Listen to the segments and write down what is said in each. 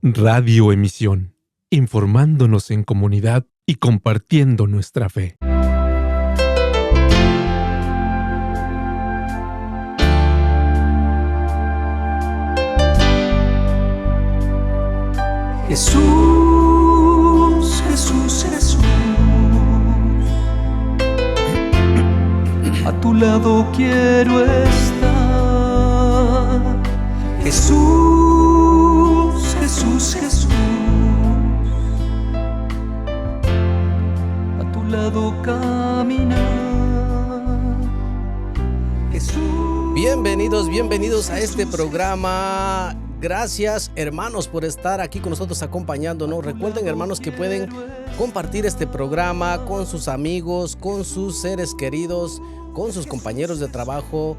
Radio Emisión, informándonos en comunidad y compartiendo nuestra fe. Jesús, Jesús, Jesús, a tu lado quiero estar. Jesús, Jesús, Jesús, a tu lado caminar. Jesús. Bienvenidos a este programa. Gracias, hermanos, por estar aquí con nosotros acompañándonos. Recuerden, hermanos, que pueden compartir este programa con sus amigos, con sus seres queridos, con sus compañeros de trabajo.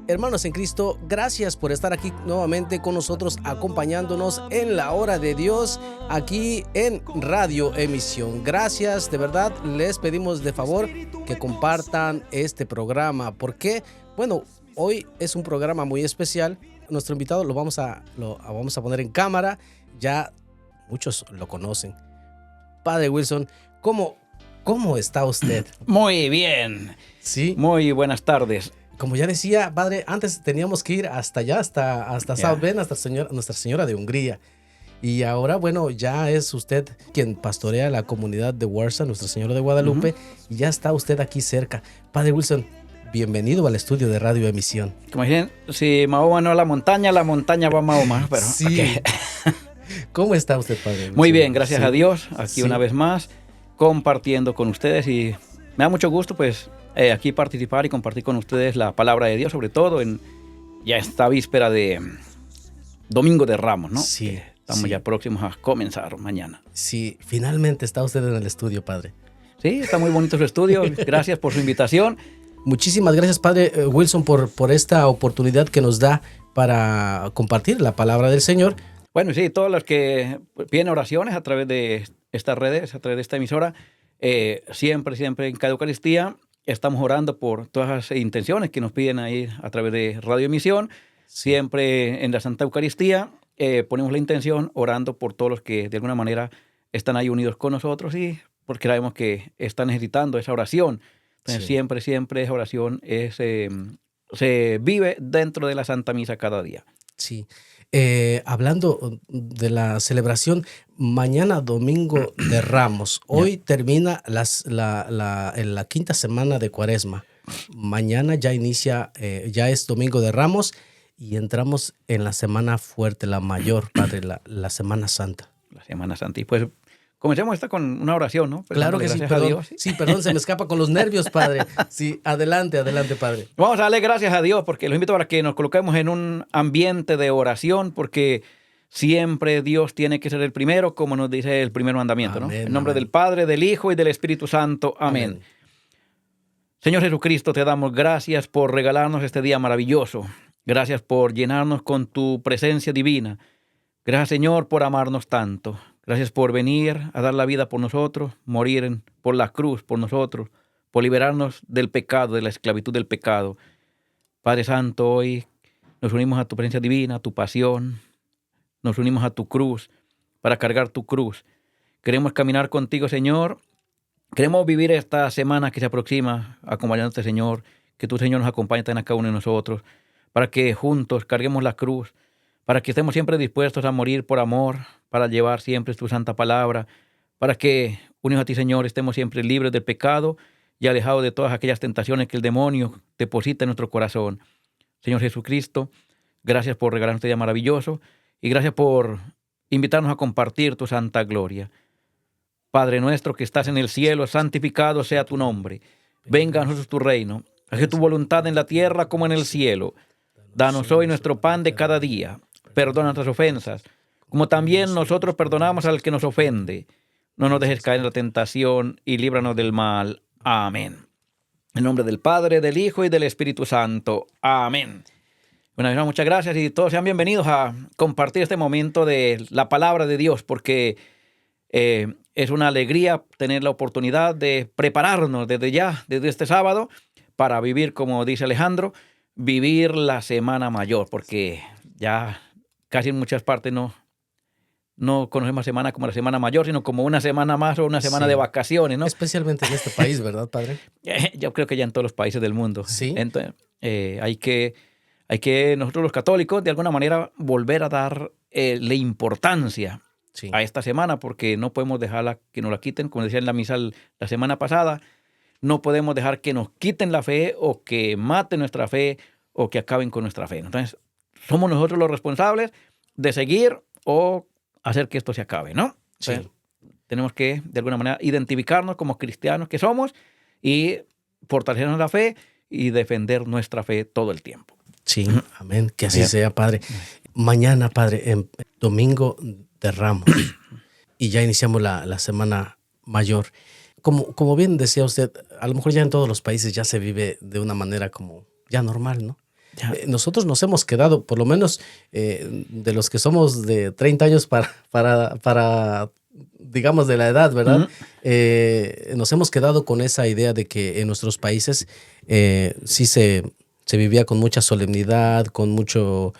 Hermanos en Cristo, gracias por estar aquí nuevamente con nosotros, acompañándonos en la hora de Dios, aquí en Radio Emisión. Gracias, de verdad, les pedimos de favor que compartan este programa. ¿Por qué? Bueno, hoy es un programa muy especial. Nuestro invitado lo vamos a poner en cámara. Ya muchos lo conocen. Padre Wilson, ¿cómo está usted? Muy bien. Sí. Muy buenas tardes. Como ya decía, padre, antes teníamos que ir hasta allá, hasta South Bend, hasta Nuestra Señora de Hungría. Y ahora, bueno, ya es usted quien pastorea la comunidad de Warsaw, Nuestra Señora de Guadalupe, y ya está usted aquí cerca. Padre Wilson, bienvenido al estudio de Radio Emisión. Como dicen, si Mahoma no a la montaña va a Mahoma. Pero, sí. Okay. ¿Cómo está usted, Padre Wilson? Muy bien, gracias a Dios. Aquí Sí. una vez más, compartiendo con ustedes. Y me da mucho gusto, pues, aquí participar y compartir con ustedes la palabra de Dios, sobre todo en ya esta víspera de Domingo de Ramos, ¿no? Sí. Estamos ya próximos a comenzar mañana. Sí, finalmente está usted en el estudio, Padre. Sí, está muy bonito su estudio. Gracias por su invitación. Muchísimas gracias, Padre Wilson, por esta oportunidad que nos da para compartir la palabra del Señor. Bueno, sí, todos los que piden oraciones a través de estas redes, a través de esta emisora, siempre en cada Eucaristía estamos orando por todas las intenciones que nos piden ahí a través de Radio Emisión. Siempre en la Santa Eucaristía ponemos la intención orando por todos los que de alguna manera están ahí unidos con nosotros y porque sabemos que están necesitando esa oración. Entonces, Sí. siempre esa oración se vive dentro de la Santa Misa cada día. Sí. Hablando de la celebración, mañana Domingo de Ramos. Hoy termina la quinta semana de Cuaresma. Mañana ya inicia, ya es Domingo de Ramos y entramos en la semana fuerte, la mayor, Padre, la Semana Santa. La Semana Santa. Y pues comencemos esta con una oración, ¿no? Claro que sí, Gracias a perdón. Dios. Sí, perdón, se me escapa con los nervios, Padre. Sí, adelante, Padre. Vamos a darle gracias a Dios porque los invito para que nos coloquemos en un ambiente de oración porque siempre Dios tiene que ser el primero, como nos dice el primer mandamiento, Amén, ¿no? En nombre amén. del Padre, del Hijo y del Espíritu Santo. Amén. Señor Jesucristo, te damos gracias por regalarnos este día maravilloso. Gracias por llenarnos con tu presencia divina. Gracias, Señor, por amarnos tanto. Gracias por venir a dar la vida por nosotros, morir por la cruz por nosotros, por liberarnos del pecado, de la esclavitud del pecado. Padre Santo, hoy nos unimos a tu presencia divina, a tu pasión, nos unimos a tu cruz para cargar tu cruz. Queremos caminar contigo, Señor. Queremos vivir esta semana que se aproxima acompañándote, Señor. Que tu, Señor, nos acompañe también a cada uno de nosotros para que juntos carguemos la cruz, para que estemos siempre dispuestos a morir por amor, para llevar siempre tu santa palabra, para que, unidos a ti, Señor, estemos siempre libres del pecado y alejados de todas aquellas tentaciones que el demonio deposita en nuestro corazón. Señor Jesucristo, gracias por regalarnos este día maravilloso y gracias por invitarnos a compartir tu santa gloria. Padre nuestro que estás en el cielo, santificado sea tu nombre. Venga a nosotros tu reino. Haz tu voluntad en la tierra como en el cielo. Danos hoy nuestro pan de cada día. Perdona nuestras ofensas, como también nosotros perdonamos al que nos ofende. No nos dejes caer en la tentación y líbranos del mal. Amén. En nombre del Padre, del Hijo y del Espíritu Santo. Amén. Una vez más, muchas gracias y todos sean bienvenidos a compartir este momento de la palabra de Dios, porque es una alegría tener la oportunidad de prepararnos desde ya, desde este sábado, para vivir, como dice Alejandro, vivir la Semana Mayor, porque ya casi en muchas partes no no conocemos la semana como la semana mayor, sino como una semana más o una semana Sí. de vacaciones, ¿no? Especialmente en este país, ¿verdad, padre? Yo creo que ya en todos los países del mundo. Sí. Entonces, hay que nosotros los católicos, de alguna manera, volver a dar la importancia Sí. a esta semana, porque no podemos dejarla que nos la quiten, como decía en la misa la semana pasada, no podemos dejar que nos quiten la fe o que maten nuestra fe o que acaben con nuestra fe. Entonces, somos nosotros los responsables de seguir o hacer que esto se acabe, ¿no? Sí. Entonces, tenemos que, de alguna manera, identificarnos como cristianos que somos y fortalecernos la fe y defender nuestra fe todo el tiempo. Sí, amén. Que así Bien. sea, padre. Mañana, padre, domingo de Ramos. Y ya iniciamos la Semana Mayor. Como bien decía usted, a lo mejor ya en todos los países ya se vive de una manera como ya normal, ¿no? Ya. Nosotros nos hemos quedado, por lo menos de los que somos de 30 años para digamos, de la edad, ¿verdad? Nos hemos quedado con esa idea de que en nuestros países sí se vivía con mucha solemnidad, con mucho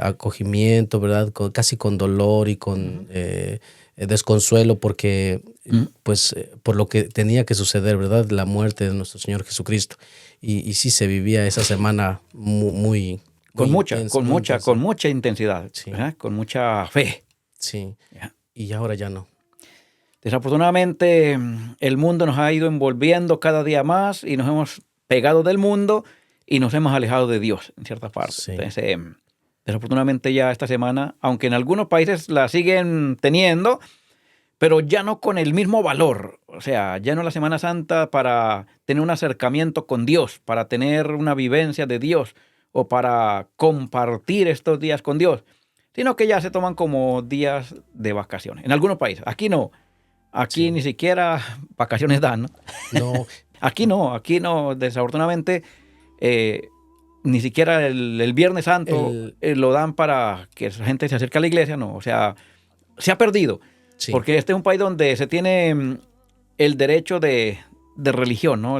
acogimiento, ¿verdad? Casi con dolor y con desconsuelo porque, pues, por lo que tenía que suceder, ¿verdad? La muerte de nuestro Señor Jesucristo. Y sí se vivía esa semana muy Con mucha intensa. intensidad, Sí. ¿verdad? Con mucha fe. Sí, Ya. y ahora ya no. Desafortunadamente, el mundo nos ha ido envolviendo cada día más y nos hemos pegado del mundo y nos hemos alejado de Dios en cierta parte. Sí. Entonces, desafortunadamente ya esta semana, aunque en algunos países la siguen teniendo, pero ya no con el mismo valor. O sea, ya no la Semana Santa para tener un acercamiento con Dios, para tener una vivencia de Dios o para compartir estos días con Dios, sino que ya se toman como días de vacaciones. En algunos países. Aquí no. Aquí Sí. ni siquiera vacaciones dan, ¿no? No, Aquí no. Desafortunadamente, ni siquiera el Viernes Santo lo dan para que la gente se acerque a la iglesia, no. O sea, se ha perdido. sí. Porque este es un país donde se tiene el derecho de religión, ¿no?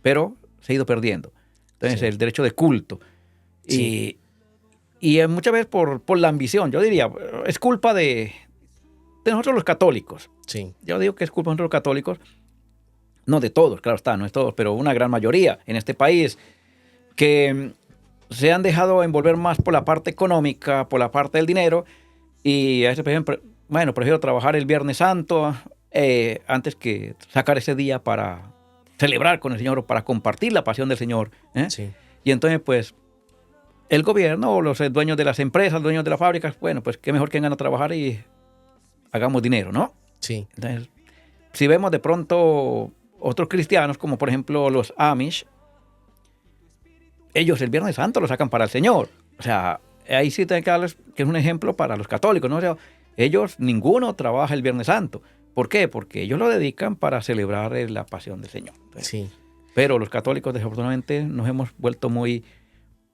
Pero se ha ido perdiendo. Entonces, Sí. el derecho de culto. Sí. Y muchas veces por la ambición, yo diría, es culpa de nosotros los católicos. Sí, Yo digo que es culpa de nosotros los católicos, no de todos, claro está, no es todos, pero una gran mayoría en este país que se han dejado envolver más por la parte económica, por la parte del dinero, y a veces, por ejemplo, bueno, prefiero trabajar el Viernes Santo antes que sacar ese día para celebrar con el Señor o para compartir la pasión del Señor. sí. Y entonces, pues, el gobierno o los dueños de las empresas, dueños de las fábricas, bueno, pues qué mejor que vengan a trabajar y hagamos dinero, ¿no? Sí, Entonces, si vemos de pronto otros cristianos, como por ejemplo los Amish, ellos el Viernes Santo lo sacan para el Señor. O sea, ahí sí tengo que darles que es un ejemplo para los católicos, ¿no? O sea, ellos, ninguno trabaja el Viernes Santo. ¿Por qué? Porque ellos lo dedican para celebrar la pasión del Señor. Entonces, sí. pero los católicos, desafortunadamente, nos hemos vuelto muy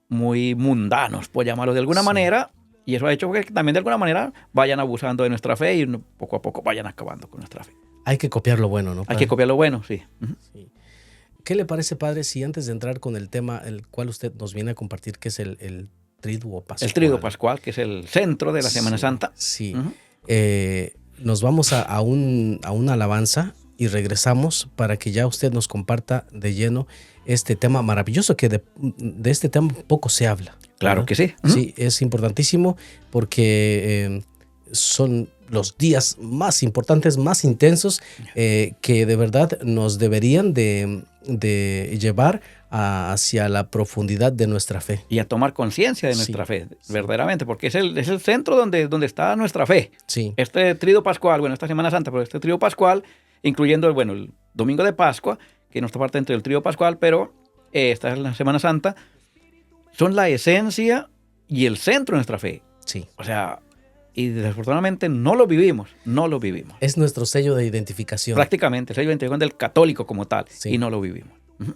mundanos, por llamarlo de alguna Sí. manera, y eso ha hecho que también de alguna manera vayan abusando de nuestra fe y poco a poco vayan acabando con nuestra fe. Hay que copiar lo bueno, ¿no? Hay padre? que copiar lo bueno, sí. Ujú. Sí. ¿Qué le parece, padre, si antes de entrar con el tema el cual usted nos viene a compartir, que es el Triduo Pascual? El Tríodo Pascual, que es el centro de la Semana Sí, Santa. Sí. Ujú. Nos vamos a una alabanza y regresamos para que ya usted nos comparta de lleno este tema maravilloso que de este tema poco se habla. Claro ¿verdad? que sí. Ujú. Sí, es importantísimo porque son los días más importantes, más intensos, que de verdad nos deberían de llevar hacia la profundidad de nuestra fe. Y a tomar conciencia de nuestra Sí, fe, sí. verdaderamente, porque es el centro donde está nuestra fe. Sí, Este Tríodo Pascual, bueno, esta Semana Santa, pero este Tríodo Pascual, incluyendo el Domingo de Pascua, que no está parte dentro del Tríodo Pascual, pero esta es la Semana Santa, son la esencia y el centro de nuestra fe. sí. O sea, y desafortunadamente no lo vivimos. Es nuestro sello de identificación. Prácticamente, es la identificación del católico como tal, Sí. y no lo vivimos. Ujú.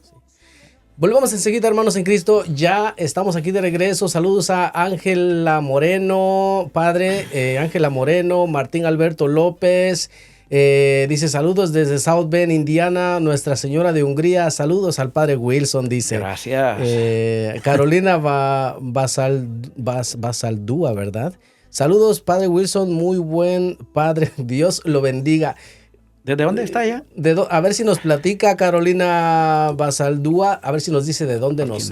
Volvamos enseguida, hermanos en Cristo. Ya estamos aquí de regreso. Saludos a Ángela Moreno, padre, Ángela Moreno, Martín Alberto López. Dice saludos desde South Bend, Indiana, Nuestra Señora de Hungría. Saludos al padre Wilson, dice. Gracias. Carolina Basaldúa, ¿verdad? Saludos, Padre Wilson, muy buen padre. Dios lo bendiga. ¿Desde dónde está ella? A ver si nos platica Carolina Basaldúa, a ver si nos dice de dónde nos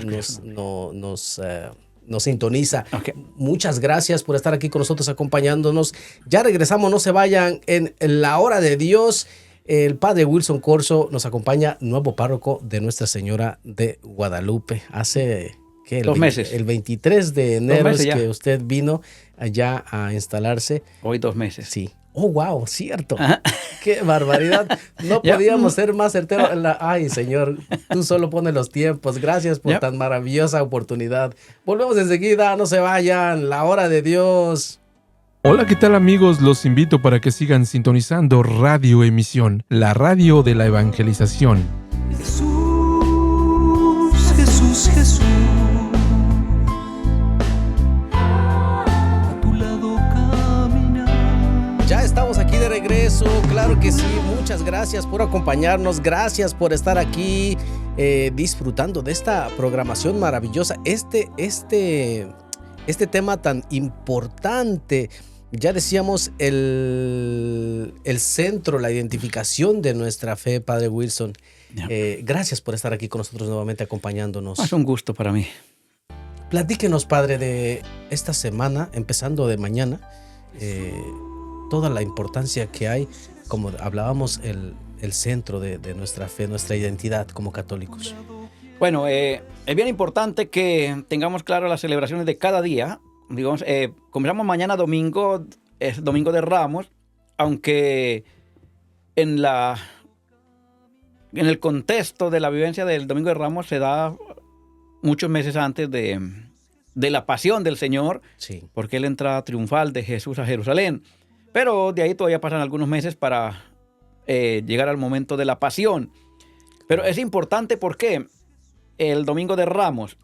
sintoniza. Okay. Muchas gracias por estar aquí con nosotros acompañándonos. Ya regresamos, no se vayan. En la hora de Dios, el Padre Wilson Corzo nos acompaña, nuevo párroco de Nuestra Señora de Guadalupe. Hace... ¿qué? 2 meses. El 23 de enero es ya que usted vino allá a instalarse. Hoy 2 meses. Sí. Oh, wow, cierto. Ajá. Qué barbaridad. No Ya. podíamos ser más certeros. Ay, Señor, tú solo pones los tiempos. Gracias por Ya. tan maravillosa oportunidad. Volvemos enseguida, no se vayan. La hora de Dios. Hola, ¿qué tal amigos? Los invito para que sigan sintonizando Radio Emisión, la radio de la evangelización. Jesús, Jesús, Jesús. A tu lado caminar. Ya estamos aquí de regreso, claro que sí. Muchas gracias por acompañarnos, gracias por estar aquí disfrutando de esta programación maravillosa. Este tema tan importante, ya decíamos, el centro, la identificación de nuestra fe, Padre Wilson. Gracias por estar aquí con nosotros nuevamente acompañándonos. Es un gusto para mí. Platíquenos, Padre, de esta semana, empezando de mañana, toda la importancia que hay, como hablábamos, el centro de nuestra fe, nuestra identidad como católicos. Bueno, es bien importante que tengamos claras las celebraciones de cada día. Digamos, comenzamos mañana domingo, es Domingo de Ramos, aunque en el contexto de la vivencia del Domingo de Ramos se da muchos meses antes de la pasión del Señor, Sí. porque Él entra triunfal de Jesús a Jerusalén. Pero de ahí todavía pasan algunos meses para llegar al momento de la pasión. Pero es importante porque el Domingo de Ramos,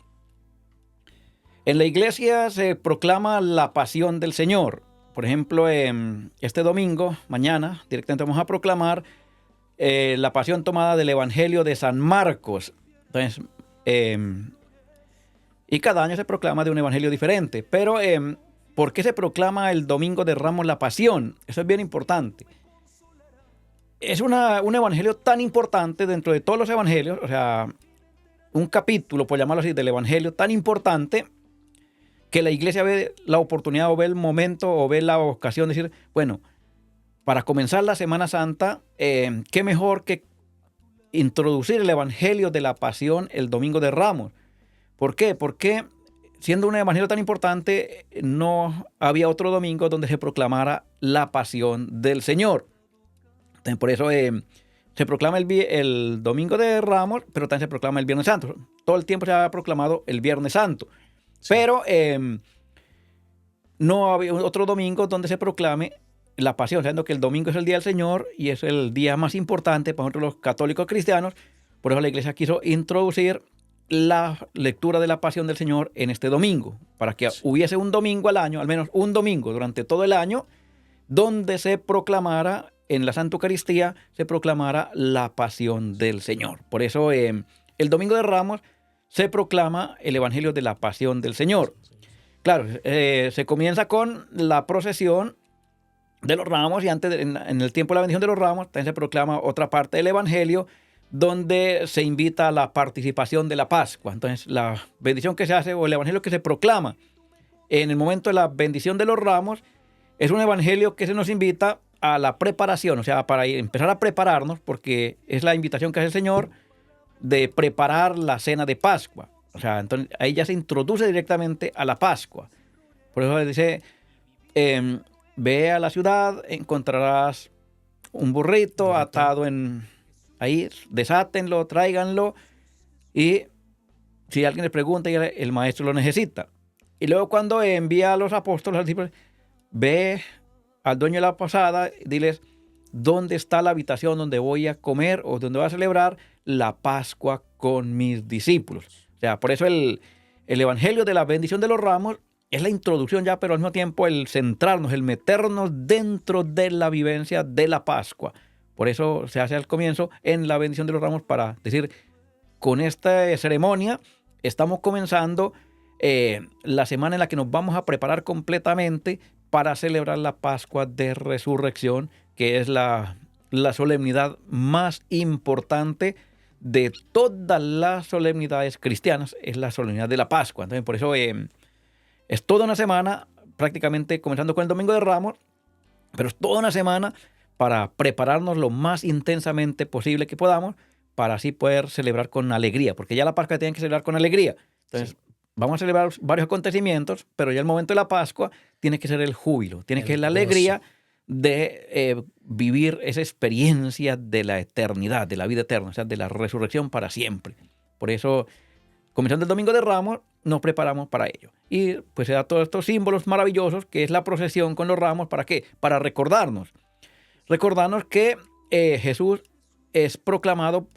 en la iglesia se proclama la pasión del Señor. Por ejemplo, este domingo, mañana, directamente vamos a proclamar la pasión tomada del Evangelio de San Marcos. Entonces, y cada año se proclama de un evangelio diferente. Pero, ¿por qué se proclama el Domingo de Ramos la pasión? Eso es bien importante. Es un evangelio tan importante dentro de todos los evangelios, o sea, un capítulo, por llamarlo así, del evangelio tan importante, que la iglesia ve la oportunidad o ve el momento o ve la ocasión de decir, bueno, para comenzar la Semana Santa, qué mejor que introducir el evangelio de la pasión el Domingo de Ramos. ¿Por qué? Porque siendo un evangelio tan importante, no había otro domingo donde se proclamara la pasión del Señor. Entonces, por eso se proclama el Domingo de Ramos, pero también se proclama el Viernes Santo. Todo el tiempo se ha proclamado el Viernes Santo. Sí. Pero no había otro domingo donde se proclame la pasión, sabiendo que el domingo es el Día del Señor y es el día más importante para nosotros los católicos cristianos. Por eso la iglesia quiso introducir la lectura de la pasión del Señor en este domingo, para que hubiese un domingo al año, al menos un domingo durante todo el año, donde se proclamara en la Santa Eucaristía, se proclamara la pasión del Señor. Por eso el Domingo de Ramos se proclama el Evangelio de la pasión del Señor. Claro, se comienza con la procesión de los ramos y antes, en el tiempo de la bendición de los ramos, también se proclama otra parte del Evangelio donde se invita a la participación de la Pascua. Entonces, la bendición que se hace o el Evangelio que se proclama en el momento de la bendición de los ramos es un Evangelio que se nos invita a la preparación, o sea, para empezar a prepararnos, porque es la invitación que hace el Señor de preparar la cena de Pascua. O sea, entonces ahí ya se introduce directamente a la Pascua. Por eso dice, ve a la ciudad, encontrarás un burrito atado ahí, desátenlo, tráiganlo, y si alguien le pregunta, el maestro lo necesita. Y luego cuando envía a los apóstoles, a los discípulos, ve al dueño de la posada, diles, ¿dónde está la habitación donde voy a comer o donde voy a celebrar la Pascua con mis discípulos? O sea, por eso el Evangelio de la bendición de los ramos es la introducción ya, pero al mismo tiempo el centrarnos, el meternos dentro de la vivencia de la Pascua. Por eso se hace al comienzo en la bendición de los ramos para decir, con esta ceremonia estamos comenzando la semana en la que nos vamos a preparar completamente para celebrar la Pascua de Resurrección, que es la solemnidad más importante de todas las solemnidades cristianas, es la solemnidad de la Pascua. Entonces, por eso es toda una semana, prácticamente comenzando con el Domingo de Ramos, pero es toda una semana para prepararnos lo más intensamente posible que podamos, para así poder celebrar con alegría, porque ya la Pascua tienen que celebrar con alegría. Entonces, vamos a celebrar varios acontecimientos, pero ya el momento de la Pascua tiene que ser el júbilo, tiene que ser la alegría de vivir esa experiencia de la eternidad, de la vida eterna, o sea, de la resurrección para siempre. Por eso, comenzando el Domingo de Ramos, nos preparamos para ello. Y pues se da todos estos símbolos maravillosos, que es la procesión con los ramos. ¿Para qué? Para recordarnos que Jesús es proclamado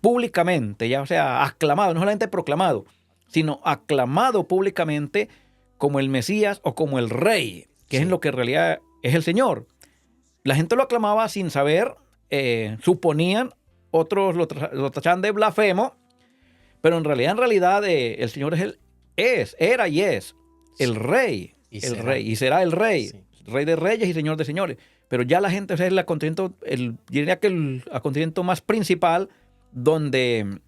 públicamente, ya, o sea, aclamado, no solamente proclamado, sino aclamado públicamente como el Mesías o como el Rey, que es lo que en realidad es el Señor. La gente lo aclamaba sin saber, suponían, otros lo tachaban de blasfemo, pero en realidad el Señor era y es el Rey, y será el Rey, Rey de reyes y Señor de señores. Pero ya la gente, o sea, es yo diría que el acontecimiento más principal donde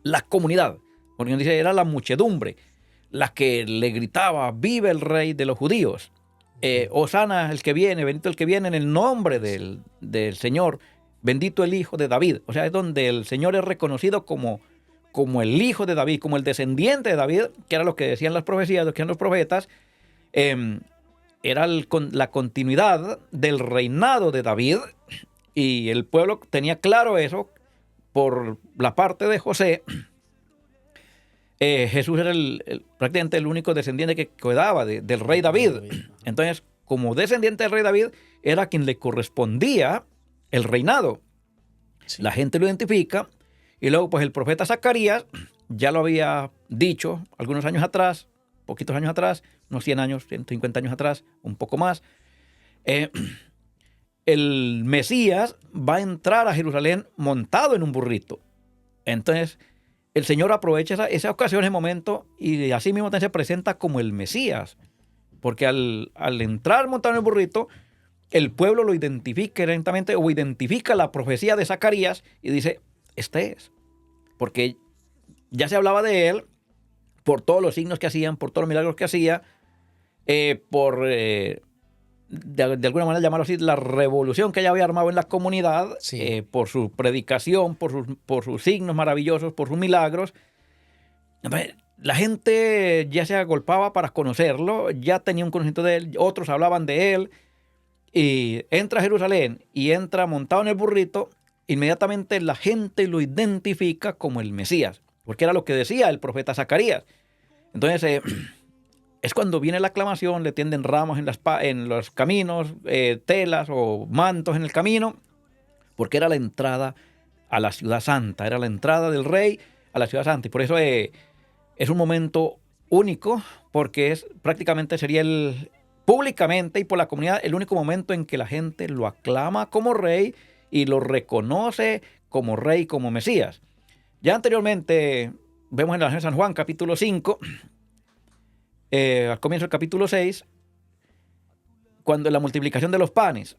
la comunidad, porque dice, era la muchedumbre la que le gritaba, vive el Rey de los judíos, Hosana el que viene, bendito el que viene en el nombre del Señor, bendito el Hijo de David. O sea, es donde el Señor es reconocido como el Hijo de David, como el descendiente de David, que era lo que decían las profecías, lo que decían los profetas. Era la continuidad del reinado de David, y el pueblo tenía claro eso por la parte de José. Jesús era prácticamente el único descendiente que quedaba del rey David. Entonces, como descendiente del rey David, era quien le correspondía el reinado. Sí. La gente lo identifica, y luego pues el profeta Zacarías ya lo había dicho algunos años atrás, poquitos años atrás, unos 100 años, 150 años atrás, un poco más. El Mesías va a entrar a Jerusalén montado en un burrito. Entonces, el Señor aprovecha esa ocasión, ese momento, y así mismo se presenta como el Mesías. Porque al entrar montado en el burrito, el pueblo lo identifica directamente, o identifica la profecía de Zacarías y dice, este es. Porque ya se hablaba de él por todos los signos que hacían, por todos los milagros que hacía, de alguna manera llamarlo así, la revolución que ella había armado en la comunidad, sí. Por su predicación, por sus signos maravillosos, por sus milagros. La gente ya se agolpaba para conocerlo, ya tenía un conocimiento de él, otros hablaban de él, y entra a Jerusalén y entra montado en el burrito, inmediatamente la gente lo identifica como el Mesías, porque era lo que decía el profeta Zacarías. Entonces, es cuando viene la aclamación, le tienden ramos en los caminos, telas o mantos en el camino, porque era la entrada a la ciudad santa, era la entrada del rey a la ciudad santa. Y por eso es un momento único, porque prácticamente sería públicamente y por la comunidad el único momento en que la gente lo aclama como rey y lo reconoce como rey, como Mesías. Ya anteriormente, vemos en el Evangelio de San Juan, capítulo 5, al comienzo del capítulo 6, cuando la multiplicación de los panes,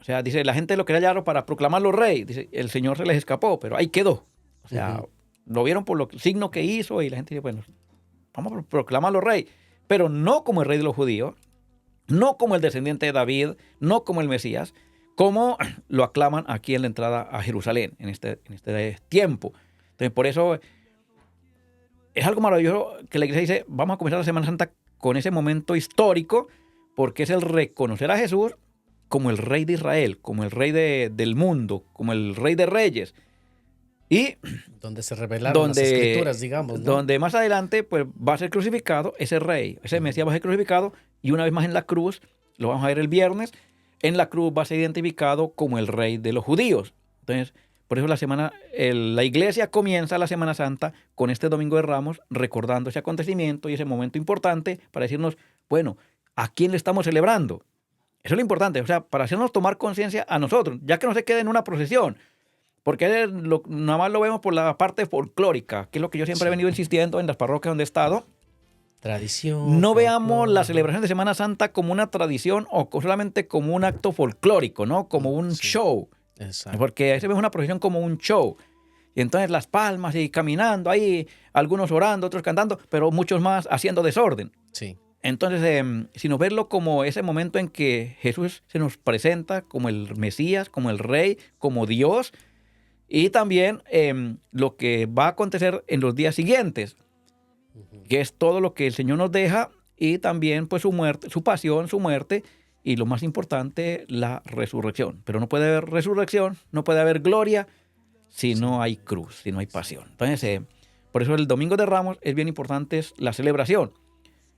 o sea, dice, la gente lo quería hallar para proclamarlo rey, dice, el Señor se les escapó, pero ahí quedó. O sea, lo vieron por los signos que hizo, y la gente dice, bueno, vamos a proclamarlo rey, pero no como el rey de los judíos, no como el descendiente de David, no como el Mesías, como lo aclaman aquí en la entrada a Jerusalén, en este tiempo. Entonces, por eso es algo maravilloso que la iglesia dice, vamos a comenzar la Semana Santa con ese momento histórico, porque es el reconocer a Jesús como el rey de Israel, como el rey del mundo, como el rey de reyes. Y donde se revelaron las escrituras, digamos, ¿no? Donde más adelante pues, va a ser crucificado ese rey, ese Mesías va a ser crucificado, y una vez más en la cruz, lo vamos a ver el viernes, en la cruz va a ser identificado como el rey de los judíos. Entonces, por eso la iglesia comienza la Semana Santa con este Domingo de Ramos, recordando ese acontecimiento y ese momento importante para decirnos, bueno, ¿a quién le estamos celebrando? Eso es lo importante, o sea, para hacernos tomar conciencia a nosotros, ya que no se quede en una procesión, porque nada más lo vemos por la parte folclórica, que es lo que yo siempre he venido insistiendo en las parroquias donde he estado, Tradición. No veamos folclore. la celebración de Semana Santa como una tradición o solamente como un acto folclórico, ¿no? Como un Sí. show. Exacto. Porque ahí se ve una procesión como un show. Y entonces las palmas y caminando ahí, algunos orando, otros cantando, pero muchos más haciendo desorden. Sí. Entonces, sino verlo como ese momento en que Jesús se nos presenta como el Mesías, como el Rey, como Dios, y también lo que va a acontecer en los días siguientes, que es todo lo que el Señor nos deja, y también pues su muerte, su pasión, su muerte, y lo más importante, la resurrección. Pero no puede haber resurrección, no puede haber gloria si no hay cruz, si no hay pasión. Entonces, por eso el Domingo de Ramos es bien importante, es la celebración,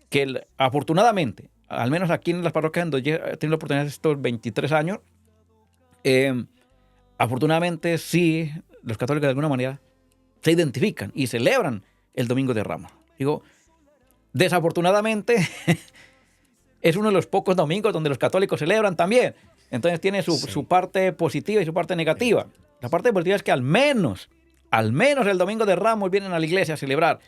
que afortunadamente, al menos aquí en las parroquias donde yo he tenido la oportunidad de estos 23 años, afortunadamente sí, los católicos de alguna manera se identifican y celebran el Domingo de Ramos. Digo, desafortunadamente es uno de los pocos domingos donde los católicos celebran también. Entonces tiene su parte positiva y su parte negativa. La parte positiva es que al menos el Domingo de Ramos vienen a la iglesia a celebrar.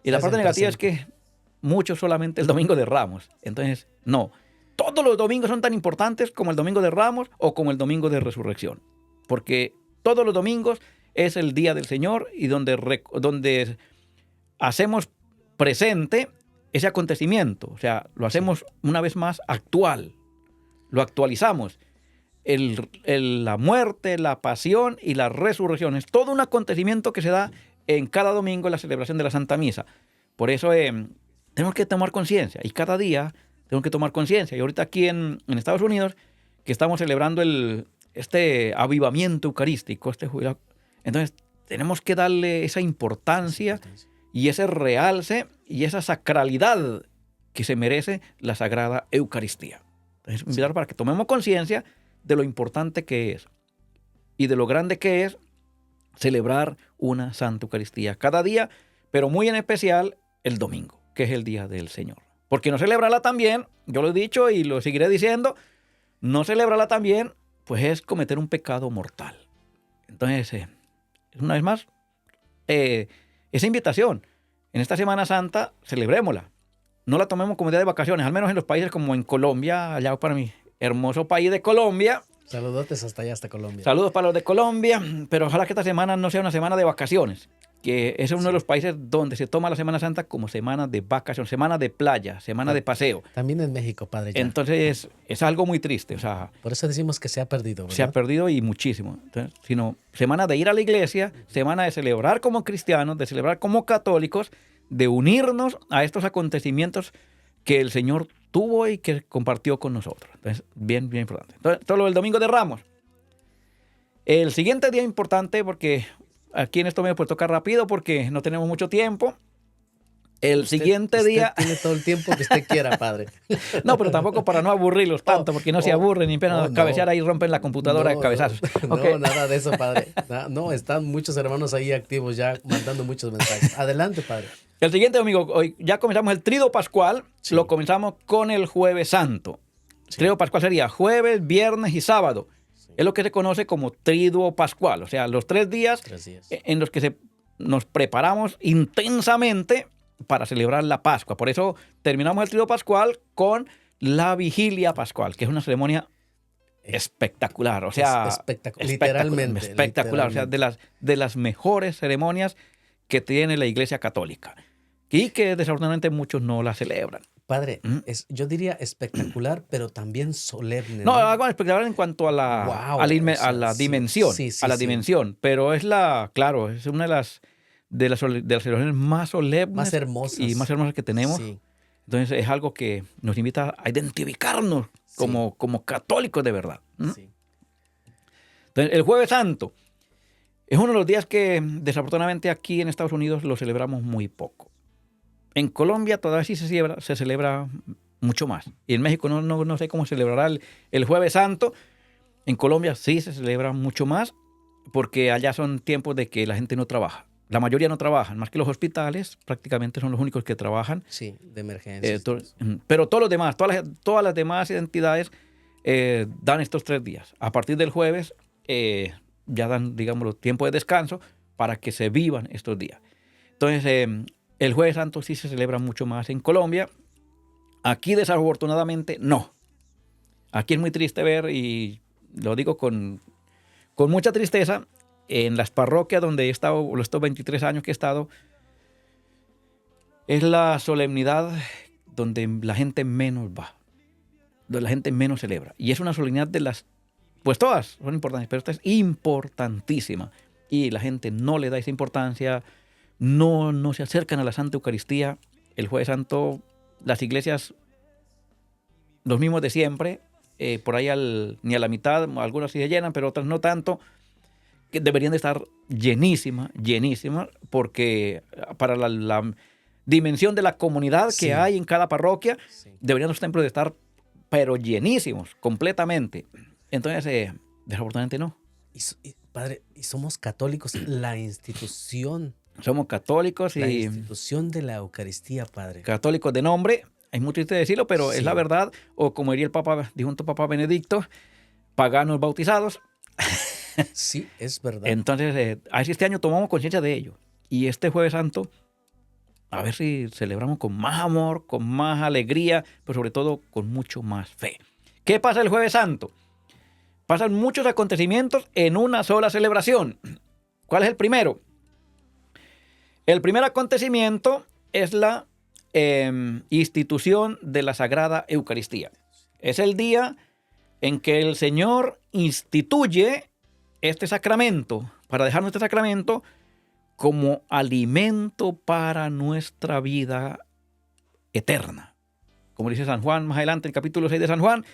Y la Hacen parte negativa es presente. que muchos solamente el Domingo de Ramos. Entonces, no. Todos los domingos son tan importantes como el Domingo de Ramos o como el Domingo de Resurrección. Porque todos los domingos es el día del Señor y donde hacemos presente ese acontecimiento. O sea, lo hacemos una vez más actual. Lo actualizamos. La muerte, la pasión y la resurrección. Es todo un acontecimiento que se da en cada domingo en la celebración de la Santa Misa. Por eso tenemos que tomar conciencia. Y cada día tenemos que tomar conciencia. Y ahorita aquí en Estados Unidos, que estamos celebrando este avivamiento eucarístico, este jubileo, entonces tenemos que darle esa importancia y ese realce y esa sacralidad que se merece la Sagrada Eucaristía. Entonces, invitar para que tomemos conciencia de lo importante que es y de lo grande que es celebrar una Santa Eucaristía cada día, pero muy en especial el domingo, que es el día del Señor. Porque no celebrarla también, yo lo he dicho y lo seguiré diciendo, no celebrarla también, pues es cometer un pecado mortal. Entonces, una vez más, esa invitación, en esta Semana Santa, celebrémosla. No la tomemos como día de vacaciones, al menos en los países como en Colombia, allá para mi hermoso país de Colombia. Saludotes hasta allá, hasta Colombia. Saludos para los de Colombia, pero ojalá que esta semana no sea una semana de vacaciones, que ese es uno de los países donde se toma la Semana Santa como semana de vacaciones, semana de playa, semana de paseo. También en México, padre. Ya. Entonces, es algo muy triste, o sea, Por eso decimos que se ha perdido, ¿verdad? se ha perdido y muchísimo. Entonces, sino semana de ir a la iglesia, semana de celebrar como cristianos, de celebrar como católicos, de unirnos a estos acontecimientos que el Señor tuvo y que compartió con nosotros. Entonces, bien, bien importante. Entonces, todo lo del Domingo de Ramos. El siguiente día importante, porque aquí en esto me pues toca rápido porque no tenemos mucho tiempo. El siguiente día... Usted tiene todo el tiempo que usted quiera, padre. No, pero tampoco para no aburrirlos tanto, porque no se aburren ni empiezan a cabecear ahí y rompen la computadora de cabezazos. No, Ok. nada de eso, padre. No, están muchos hermanos ahí activos ya mandando muchos mensajes. Adelante, padre. El siguiente domingo, hoy ya comenzamos el Tríodo Pascual, Sí. lo comenzamos con el Jueves Santo. Sí. Tríodo Pascual sería jueves, viernes y sábado. Es lo que se conoce como Tríodo Pascual, o sea, los 3 días 3 días. en los que nos preparamos intensamente para celebrar la Pascua. Por eso terminamos el Tríodo Pascual con la Vigilia Pascual, que es una ceremonia espectacular, o sea, Es espectacular, literalmente. espectacular, o sea, de las mejores ceremonias que tiene la Iglesia Católica y que desafortunadamente muchos no la celebran. Padre, ¿Mm? yo diría espectacular, pero también solemne. No, algo espectacular en cuanto a la, Wow, a la, o sea, a la sí, dimensión, sí, sí, a la sí. dimensión, pero es claro, es una de las ceremonias más solemnes Más hermosas. y más hermosas que tenemos. Sí, Entonces es algo que nos invita a identificarnos como católicos de verdad. ¿Mm? sí. Entonces, el Jueves Santo es uno de los días que desafortunadamente aquí en Estados Unidos lo celebramos muy poco. En Colombia todavía sí se celebra mucho más. Y en México no sé cómo celebrará el Jueves Santo. En Colombia sí se celebra mucho más porque allá son tiempos de que la gente no trabaja. La mayoría no trabajan, más que los hospitales, prácticamente son los únicos que trabajan. Sí, de emergencia. Pero todos los demás, todas las demás entidades dan estos 3 días. A partir del jueves ya dan, digamos, tiempo de descanso para que se vivan estos días. Entonces, El Jueves Santo sí se celebra mucho más en Colombia. Aquí, desafortunadamente, no. Aquí es muy triste ver, y lo digo con mucha tristeza, en las parroquias donde he estado, estos 23 años que he estado, es la solemnidad donde la gente menos va, donde la gente menos celebra. Y es una solemnidad de las, pues todas son importantes, pero esta es importantísima. Y la gente no le da esa importancia, no se acercan a la Santa Eucaristía. El Jueves Santo, las iglesias, los mismos de siempre, por ahí ni a la mitad, algunas sí se llenan, pero otras no tanto, que deberían de estar llenísimas, porque para la dimensión de la comunidad que hay en cada parroquia, deberían los templos de estar, pero llenísimos, completamente. Entonces, desafortunadamente no. Padre, y somos católicos, la institución. Somos católicos La y institución de la Eucaristía, Padre. católicos de nombre. Es muy triste decirlo, pero es la verdad. O como diría el Papa, dijo un Papa Benedicto, paganos bautizados. Sí, es verdad. Entonces, a ver si este año tomamos conciencia de ello. Y este Jueves Santo, a ver si celebramos con más amor, con más alegría, pero sobre todo con mucho más fe. ¿Qué pasa el Jueves Santo? Pasan muchos acontecimientos en una sola celebración. ¿Cuál es el primero? El primer acontecimiento es la institución de la Sagrada Eucaristía. Es el día en que el Señor instituye este sacramento, para dejarnos este sacramento como alimento para nuestra vida eterna. Como dice San Juan más adelante, en el capítulo 6 de San Juan,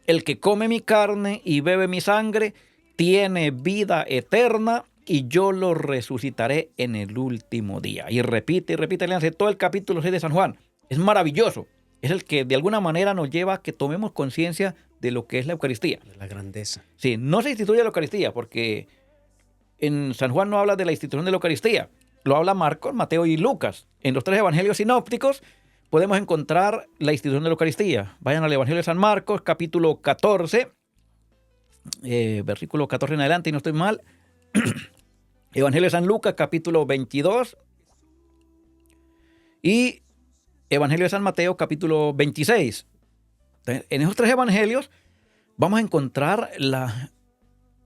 el que come mi carne y bebe mi sangre tiene vida eterna y yo lo resucitaré en el último día. Y repite, léanse todo el capítulo 6 de San Juan. Es maravilloso. Es el que de alguna manera nos lleva a que tomemos conciencia de lo que es la Eucaristía. De la grandeza. Sí, no se instituye la Eucaristía porque en San Juan no habla de la institución de la Eucaristía. Lo habla Marcos, Mateo y Lucas. En los tres evangelios sinópticos podemos encontrar la institución de la Eucaristía. Vayan al Evangelio de San Marcos, capítulo 14, versículo 14 en adelante, y no estoy mal. Evangelio de San Lucas, capítulo 22. Y Evangelio de San Mateo, capítulo 26. Entonces, en esos tres evangelios vamos a encontrar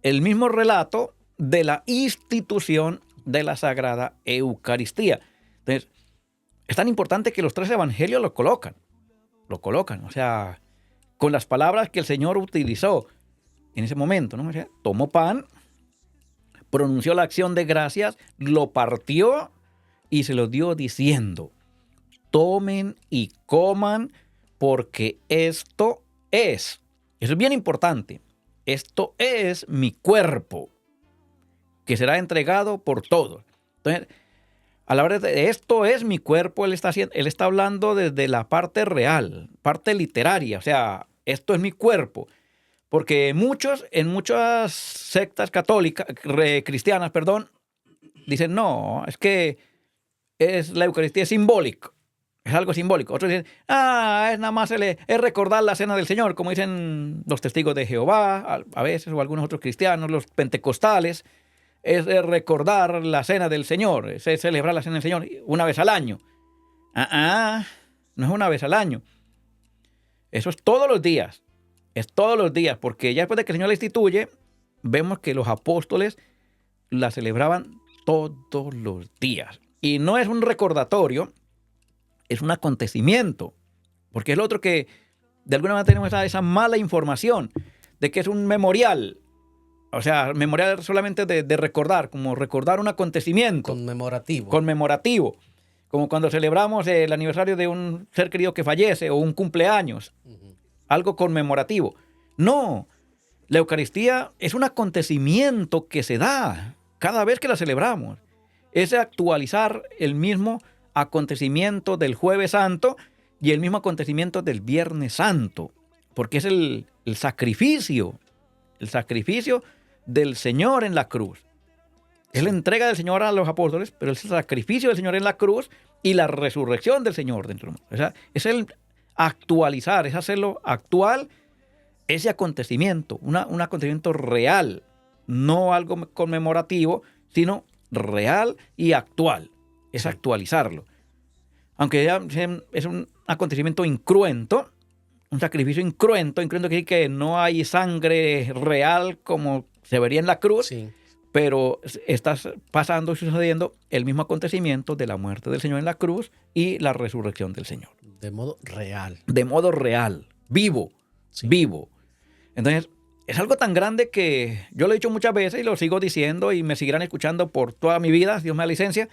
el mismo relato de la institución de la Sagrada Eucaristía. Entonces, es tan importante que los tres evangelios lo colocan, o sea, con las palabras que el Señor utilizó en ese momento, ¿no? O sea, tomó pan, pronunció la acción de gracias, lo partió y se lo dio diciendo: tomen y coman, porque esto es, eso es bien importante, esto es mi cuerpo, que será entregado por todos. Entonces, a la hora de esto es mi cuerpo, él está hablando desde la parte real, parte literaria, o sea, esto es mi cuerpo. Porque en muchas sectas católicas, cristianas, dicen, no, es que la Eucaristía es simbólico, es algo simbólico. Otros dicen, es nada más es recordar la cena del Señor, como dicen los testigos de Jehová, a veces, o algunos otros cristianos, los pentecostales, es recordar la cena del Señor, es celebrar la cena del Señor una vez al año. No es una vez al año. Eso es todos los días. Es todos los días, porque ya después de que el Señor la instituye, vemos que los apóstoles la celebraban todos los días. Y no es un recordatorio, es un acontecimiento. Porque es lo otro que, de alguna manera, tenemos esa mala información de que es un memorial. O sea, memorial solamente de recordar, como recordar un acontecimiento. Conmemorativo. Como cuando celebramos el aniversario de un ser querido que fallece o un cumpleaños. Algo conmemorativo. No, la Eucaristía es un acontecimiento que se da cada vez que la celebramos. Es actualizar el mismo acontecimiento del Jueves Santo y el mismo acontecimiento del Viernes Santo, porque es el sacrificio del Señor en la cruz. Es la entrega del Señor a los apóstoles, pero es el sacrificio del Señor en la cruz y la resurrección del Señor dentro del mundo. O sea, es el actualizar, es hacerlo actual ese acontecimiento, un acontecimiento real, no algo conmemorativo, sino real y actual. Es actualizarlo. aunque es un acontecimiento incruento, un sacrificio incruento quiere decir que no hay sangre real como se vería en la cruz, Sí. pero está pasando y sucediendo el mismo acontecimiento de la muerte del Señor en la cruz y la resurrección del Señor. De modo real. De modo real, vivo, Sí. vivo. Entonces, es algo tan grande que yo lo he dicho muchas veces y lo sigo diciendo y me seguirán escuchando por toda mi vida, si Dios me da licencia,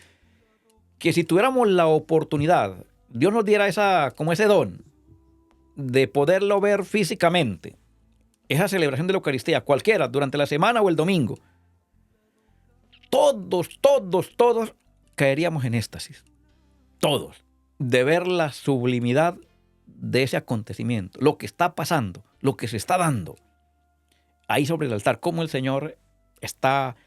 que si tuviéramos la oportunidad, Dios nos diera como ese don de poderlo ver físicamente, esa celebración de la Eucaristía, cualquiera, durante la semana o el domingo, todos caeríamos en éxtasis. Todos. De ver la sublimidad de ese acontecimiento, lo que está pasando, lo que se está dando. Ahí sobre el altar, cómo el Señor está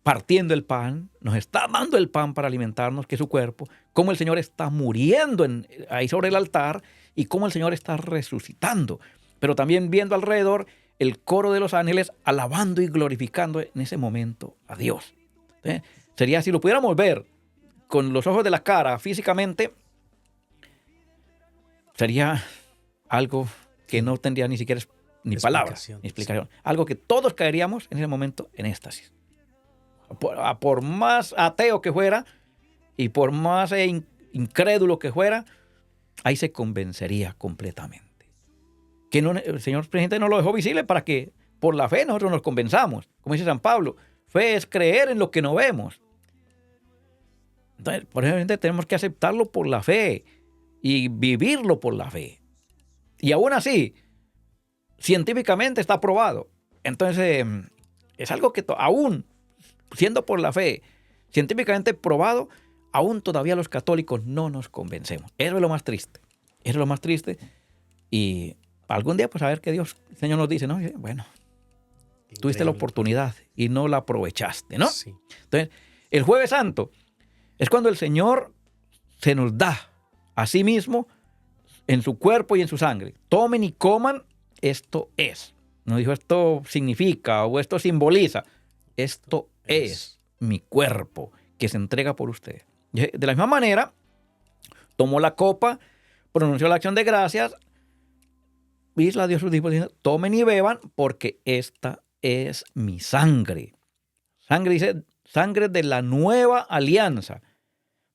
partiendo el pan, nos está dando el pan para alimentarnos, que es su cuerpo, cómo el Señor está muriendo ahí sobre el altar y cómo el Señor está resucitando. Pero también viendo alrededor el coro de los ángeles alabando y glorificando en ese momento a Dios. Sería, si lo pudiéramos ver con los ojos de la cara físicamente, sería algo que no tendría ni siquiera ni palabras, ni explicación. Sí. Algo que todos caeríamos en ese momento en éxtasis. Por más ateo que fuera y por más incrédulo que fuera, ahí se convencería completamente. Que el Señor presidente no lo dejó visible para que por la fe nosotros nos convenzamos. Como dice San Pablo, fe es creer en lo que no vemos. Entonces, por eso tenemos que aceptarlo por la fe y vivirlo por la fe. Y aún así, científicamente está probado. Entonces, es algo que aún siendo por la fe, científicamente probado, aún todavía los católicos no nos convencemos. Eso es lo más triste. Eso es lo más triste. Y algún día, pues a ver qué Dios, el Señor nos dice, ¿no? Bueno, tuviste la oportunidad y no la aprovechaste, ¿no? Sí. Entonces, el Jueves Santo es cuando el Señor se nos da a sí mismo en su cuerpo y en su sangre. Tomen y coman, esto es. No dijo esto significa o esto simboliza. Esto es mi cuerpo que se entrega por ustedes. De la misma manera, tomó la copa, pronunció la acción de gracias y la dio a sus discípulos diciendo, tomen y beban porque esta es mi sangre. Sangre dice, sangre de la nueva alianza.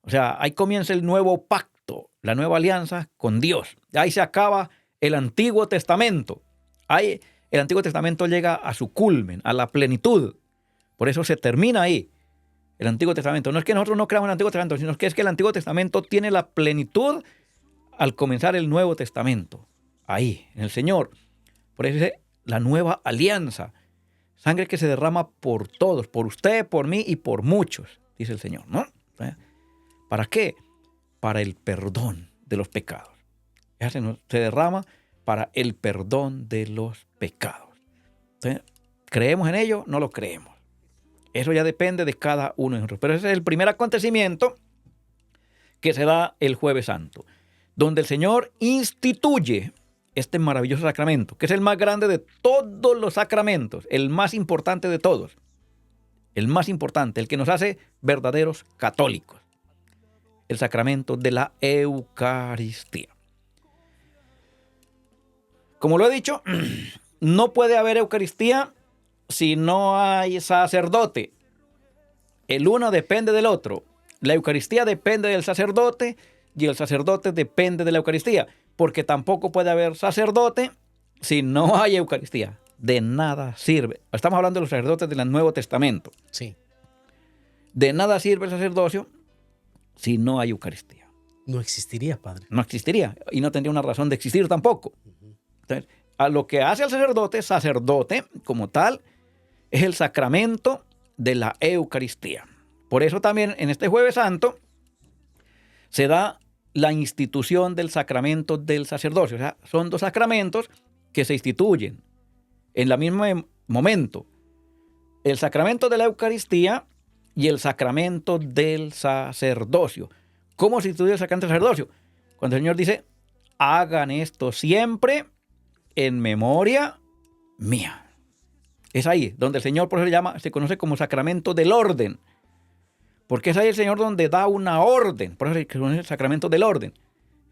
O sea, ahí comienza el nuevo pacto, la nueva alianza con Dios. Ahí se acaba el Antiguo Testamento. Ahí el Antiguo Testamento llega a su culmen, a la plenitud. Por eso se termina ahí el Antiguo Testamento. No es que nosotros no creamos el Antiguo Testamento, sino que es que el Antiguo Testamento tiene la plenitud al comenzar el Nuevo Testamento. Ahí, en el Señor. Por eso dice la nueva alianza. Sangre que se derrama por todos, por usted, por mí y por muchos, dice el Señor, ¿no? ¿Para qué? Para el perdón de los pecados. Se derrama para el perdón de los pecados. Entonces, ¿creemos en ello? No lo creemos. Eso ya depende de cada uno de nosotros. Pero ese es el primer acontecimiento que se da el Jueves Santo, donde el Señor instituye este maravilloso sacramento, que es el más grande de todos los sacramentos, el más importante de todos, el más importante, el que nos hace verdaderos católicos, el sacramento de la Eucaristía. Como lo he dicho, no puede haber Eucaristía si no hay sacerdote. El uno depende del otro. La Eucaristía depende del sacerdote y el sacerdote depende de la Eucaristía, porque tampoco puede haber sacerdote si no hay Eucaristía. De nada sirve. Estamos hablando de los sacerdotes del Nuevo Testamento. Sí. De nada sirve el sacerdocio si no hay Eucaristía. No existiría, Padre. No existiría y no tendría una razón de existir tampoco. Entonces, a lo que hace el sacerdote como tal, es el sacramento de la Eucaristía. Por eso también en este Jueves Santo se da la institución del sacramento del sacerdocio. O sea, son dos sacramentos que se instituyen en el mismo momento. El sacramento de la Eucaristía y el sacramento del sacerdocio. ¿Cómo se instituye el sacramento del sacerdocio? Cuando el Señor dice, hagan esto siempre en memoria mía. Es ahí donde el Señor por eso se conoce como sacramento del orden. Porque es ahí el Señor donde da una orden. Por eso es el sacramento del orden.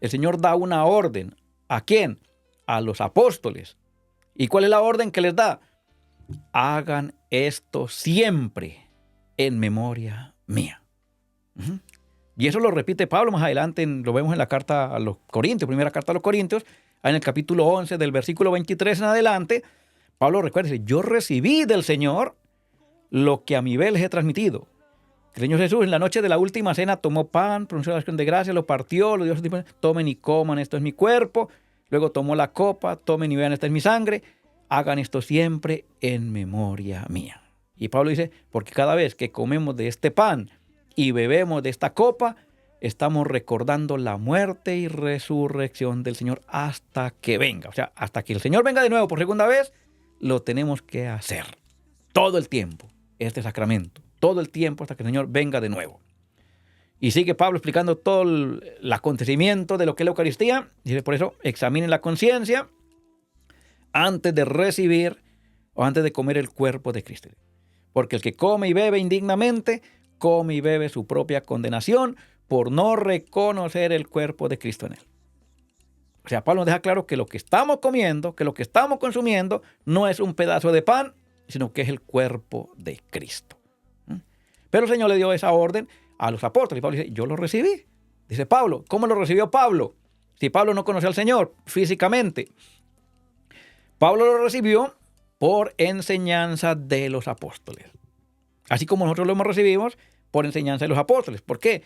El Señor da una orden. ¿A quién? A los apóstoles. ¿Y cuál es la orden que les da? Hagan esto siempre en memoria mía. Y eso lo repite Pablo más adelante, lo vemos en la carta a los Corintios, primera carta a los Corintios, en el capítulo 11 del versículo 23 en adelante. Pablo recuerda, yo recibí del Señor lo que a mi vez les he transmitido. El Señor Jesús en la noche de la última cena tomó pan, pronunció la acción de gracia, lo partió, lo dio a sus discípulos, tomen y coman, esto es mi cuerpo. Luego tomó la copa, tomen y vean, esta es mi sangre. Hagan esto siempre en memoria mía. Y Pablo dice, porque cada vez que comemos de este pan y bebemos de esta copa, estamos recordando la muerte y resurrección del Señor hasta que venga. O sea, hasta que el Señor venga de nuevo por segunda vez, lo tenemos que hacer. Todo el tiempo, este sacramento. Todo el tiempo hasta que el Señor venga de nuevo. Y sigue Pablo explicando todo el acontecimiento de lo que es la Eucaristía. Dice, por eso, examinen la conciencia antes de recibir o antes de comer el cuerpo de Cristo. Porque el que come y bebe indignamente, come y bebe su propia condenación por no reconocer el cuerpo de Cristo en él. O sea, Pablo nos deja claro que lo que estamos comiendo, que lo que estamos consumiendo, no es un pedazo de pan, sino que es el cuerpo de Cristo. Pero el Señor le dio esa orden a los apóstoles. Y Pablo dice, yo lo recibí. Dice Pablo, ¿cómo lo recibió Pablo? Si Pablo no conocía al Señor físicamente. Pablo lo recibió por enseñanza de los apóstoles. Así como nosotros lo hemos recibido por enseñanza de los apóstoles. ¿Por qué?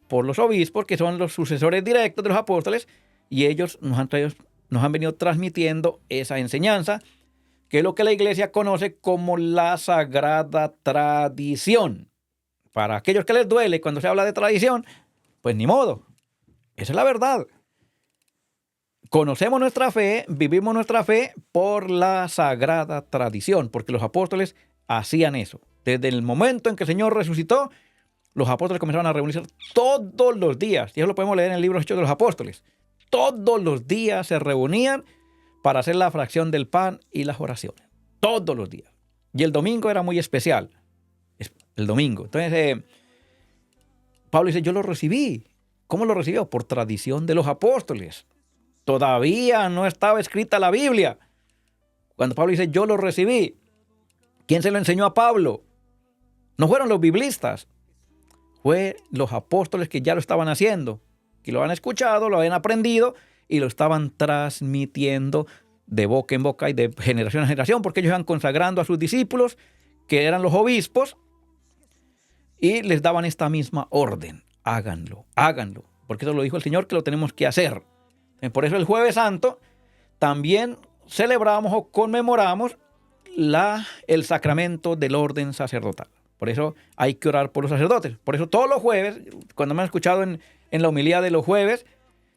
Por los obispos, que son los sucesores directos de los apóstoles, y ellos nos han venido transmitiendo esa enseñanza, que es lo que la iglesia conoce como la sagrada tradición. Para aquellos que les duele cuando se habla de tradición, pues ni modo. Esa es la verdad. Conocemos nuestra fe, vivimos nuestra fe por la sagrada tradición, porque los apóstoles hacían eso. Desde el momento en que el Señor resucitó, los apóstoles comenzaron a reunirse todos los días. Y eso lo podemos leer en el libro Hechos de los Apóstoles. Todos los días se reunían para hacer la fracción del pan y las oraciones. Todos los días. Y el domingo era muy especial. El domingo. Entonces, Pablo dice, yo lo recibí. ¿Cómo lo recibió? Por tradición de los apóstoles. Todavía no estaba escrita la Biblia. Cuando Pablo dice, yo lo recibí, ¿quién se lo enseñó a Pablo? No fueron los biblistas. Fue los apóstoles que ya lo estaban haciendo, que lo habían escuchado, lo habían aprendido y lo estaban transmitiendo de boca en boca y de generación en generación, porque ellos iban consagrando a sus discípulos, que eran los obispos, y les daban esta misma orden. Háganlo, háganlo, porque eso lo dijo el Señor que lo tenemos que hacer. Por eso el Jueves Santo también celebramos o conmemoramos el sacramento del orden sacerdotal. Por eso hay que orar por los sacerdotes. Por eso todos los jueves, cuando me han escuchado en la homilía de los jueves,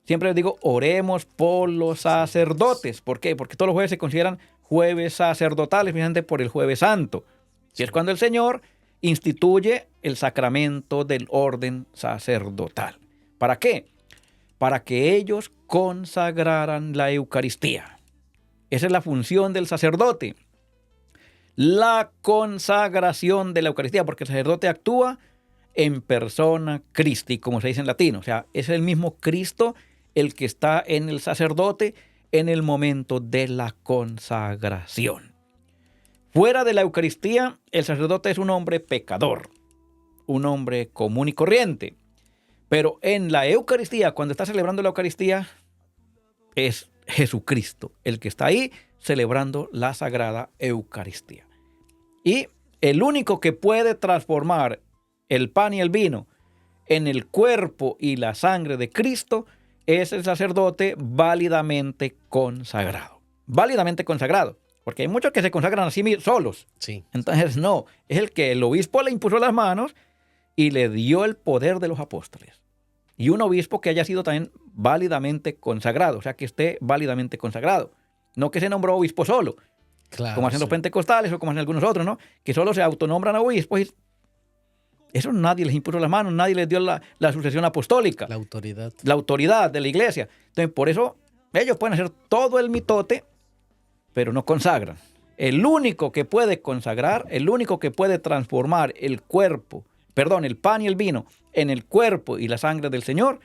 siempre les digo, oremos por los sacerdotes. ¿Por qué? Porque todos los jueves se consideran jueves sacerdotales, precisamente por el Jueves Santo. Y es cuando el Señor instituye el sacramento del orden sacerdotal. ¿Para qué? Para que ellos consagraran la Eucaristía. Esa es la función del sacerdote. La consagración de la Eucaristía, porque el sacerdote actúa en persona Christi, como se dice en latín. O sea, es el mismo Cristo el que está en el sacerdote en el momento de la consagración. Fuera de la Eucaristía, el sacerdote es un hombre pecador, un hombre común y corriente. Pero en la Eucaristía, cuando está celebrando la Eucaristía, es Jesucristo el que está ahí celebrando la Sagrada Eucaristía. Y el único que puede transformar el pan y el vino en el cuerpo y la sangre de Cristo es el sacerdote válidamente consagrado. Válidamente consagrado. Porque hay muchos que se consagran así solos. Sí. Entonces, no. Es el que el obispo le impuso las manos y le dio el poder de los apóstoles. Y un obispo que haya sido también válidamente consagrado. O sea, que esté válidamente consagrado. No que se nombró obispo solo. Claro, como hacen los pentecostales o como hacen algunos otros, ¿no? Que solo se autonombran obispos. Y eso nadie les impuso las manos. Nadie les dio la sucesión apostólica. La autoridad. La autoridad de la iglesia. Entonces, por eso ellos pueden hacer todo el mitote, pero no consagran. El único que puede consagrar, el único que puede transformar el cuerpo el pan y el vino en el cuerpo y la sangre del Señor,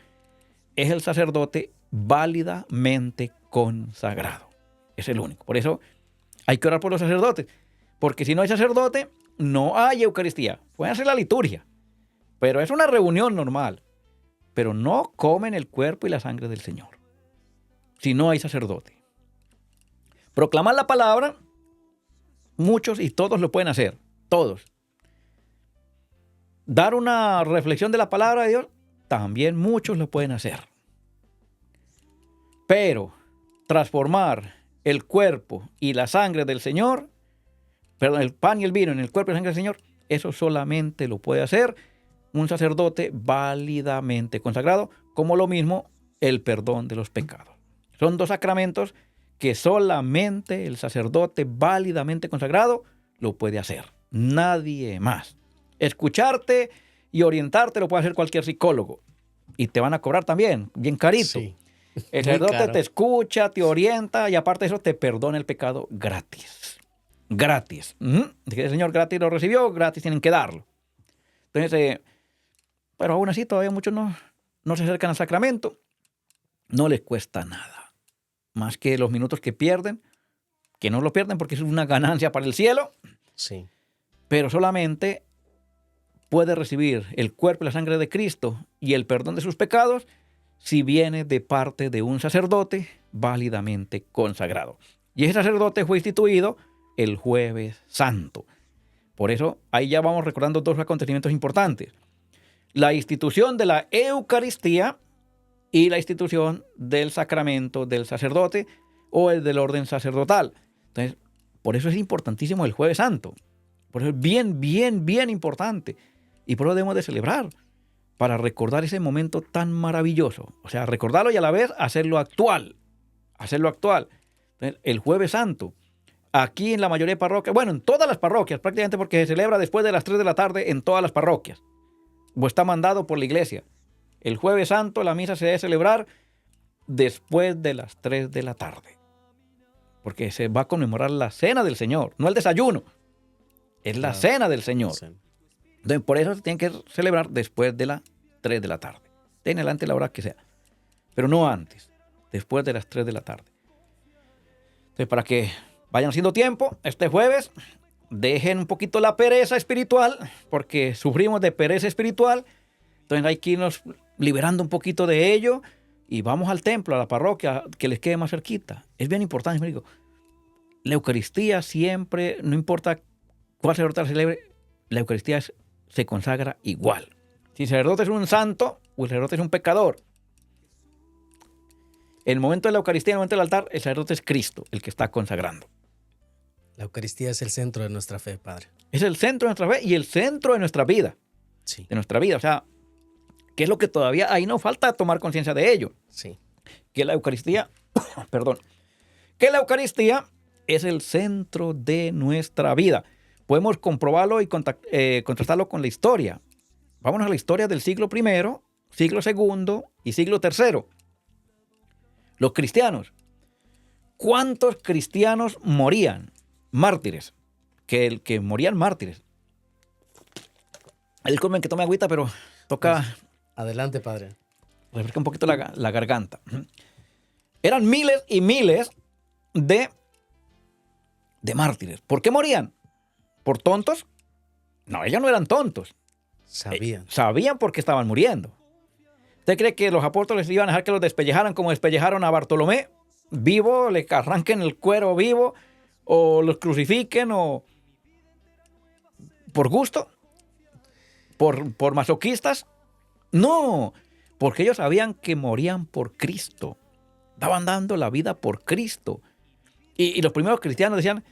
es el sacerdote válidamente consagrado. Es el único. Por eso hay que orar por los sacerdotes. Porque si no hay sacerdote, no hay Eucaristía. Pueden hacer la liturgia, pero es una reunión normal. Pero no comen el cuerpo y la sangre del Señor si no hay sacerdote. Proclamar la palabra, muchos y todos lo pueden hacer. Todos. Dar una reflexión de la palabra de Dios, también muchos lo pueden hacer. Pero transformar el cuerpo y la sangre del Señor, perdón, el pan y el vino en el cuerpo y la sangre del Señor, eso solamente lo puede hacer un sacerdote válidamente consagrado, como lo mismo el perdón de los pecados. Son dos sacramentos que solamente el sacerdote válidamente consagrado lo puede hacer. Nadie más. Escucharte y orientarte lo puede hacer cualquier psicólogo. Y te van a cobrar también, bien carito. Sí. El Muy sacerdote caro. te escucha, te orienta y aparte de eso te perdona el pecado gratis. Gratis. Dije, el Señor gratis lo recibió, gratis tienen que darlo. Entonces, pero aún así todavía muchos no se acercan al sacramento. No les cuesta nada. Más que los minutos que pierden, que no lo pierden porque es una ganancia para el cielo, Sí. pero solamente puede recibir el cuerpo y la sangre de Cristo y el perdón de sus pecados si viene de parte de un sacerdote válidamente consagrado. Y ese sacerdote fue instituido el Jueves Santo. Por eso ahí ya vamos recordando dos acontecimientos importantes. La institución de la Eucaristía y la institución del sacramento del sacerdote o el del orden sacerdotal. Entonces, por eso es importantísimo el Jueves Santo. Por eso es bien importante. Y por eso debemos de celebrar, para recordar ese momento tan maravilloso. O sea, recordarlo y a la vez hacerlo actual. Hacerlo actual. Entonces, el Jueves Santo, aquí en la mayoría de parroquias, bueno, en todas las parroquias, prácticamente porque se celebra después de las 3 de la tarde en todas las parroquias. O está mandado por la iglesia. El Jueves Santo, la misa se debe celebrar después de las 3 de la tarde. Porque se va a conmemorar la cena del Señor, no el desayuno. Es la Claro. cena del Señor. Sí. Entonces, por eso se tiene que celebrar después de las 3 de la tarde. En adelante la hora que sea. Pero no antes, después de las 3 de la tarde. Entonces, para que vayan haciendo tiempo, este jueves, dejen un poquito la pereza espiritual, porque sufrimos de pereza espiritual. Entonces hay que irnos liberando un poquito de ello y vamos al templo, a la parroquia, que les quede más cerquita. Es bien importante, me digo. La Eucaristía siempre, no importa cuál sacerdote la celebre, la Eucaristía se consagra igual. Si el sacerdote es un santo o el sacerdote es un pecador, en el momento de la Eucaristía, en el momento del altar, el sacerdote es Cristo, el que está consagrando. La Eucaristía es el centro de nuestra fe, Padre. Es el centro de nuestra fe y el centro de nuestra vida. Sí. De nuestra vida. O sea, ¿qué es lo que todavía ahí nos falta tomar conciencia de ello? Sí. Que la Eucaristía, perdón, que la Eucaristía es el centro de nuestra vida. Podemos comprobarlo y contrastarlo con la historia. Vámonos a la historia del siglo I, siglo II y siglo III. Los cristianos. ¿Cuántos cristianos morían? Mártires. Que morían mártires. Disculpen que tome agüita, pero toca Adelante, Padre. refrescar un poquito la garganta. Eran miles y miles de mártires. ¿Por qué morían? ¿Por tontos? No, ellos no eran tontos. Sabían. Sabían por qué estaban muriendo. ¿Usted cree que los apóstoles iban a dejar que los despellejaran como despellejaron a Bartolomé? Vivo, le arranquen el cuero vivo, o los crucifiquen, o por gusto, por masoquistas. No, porque ellos sabían que morían por Cristo. Estaban dando la vida por Cristo. Y los primeros cristianos decían,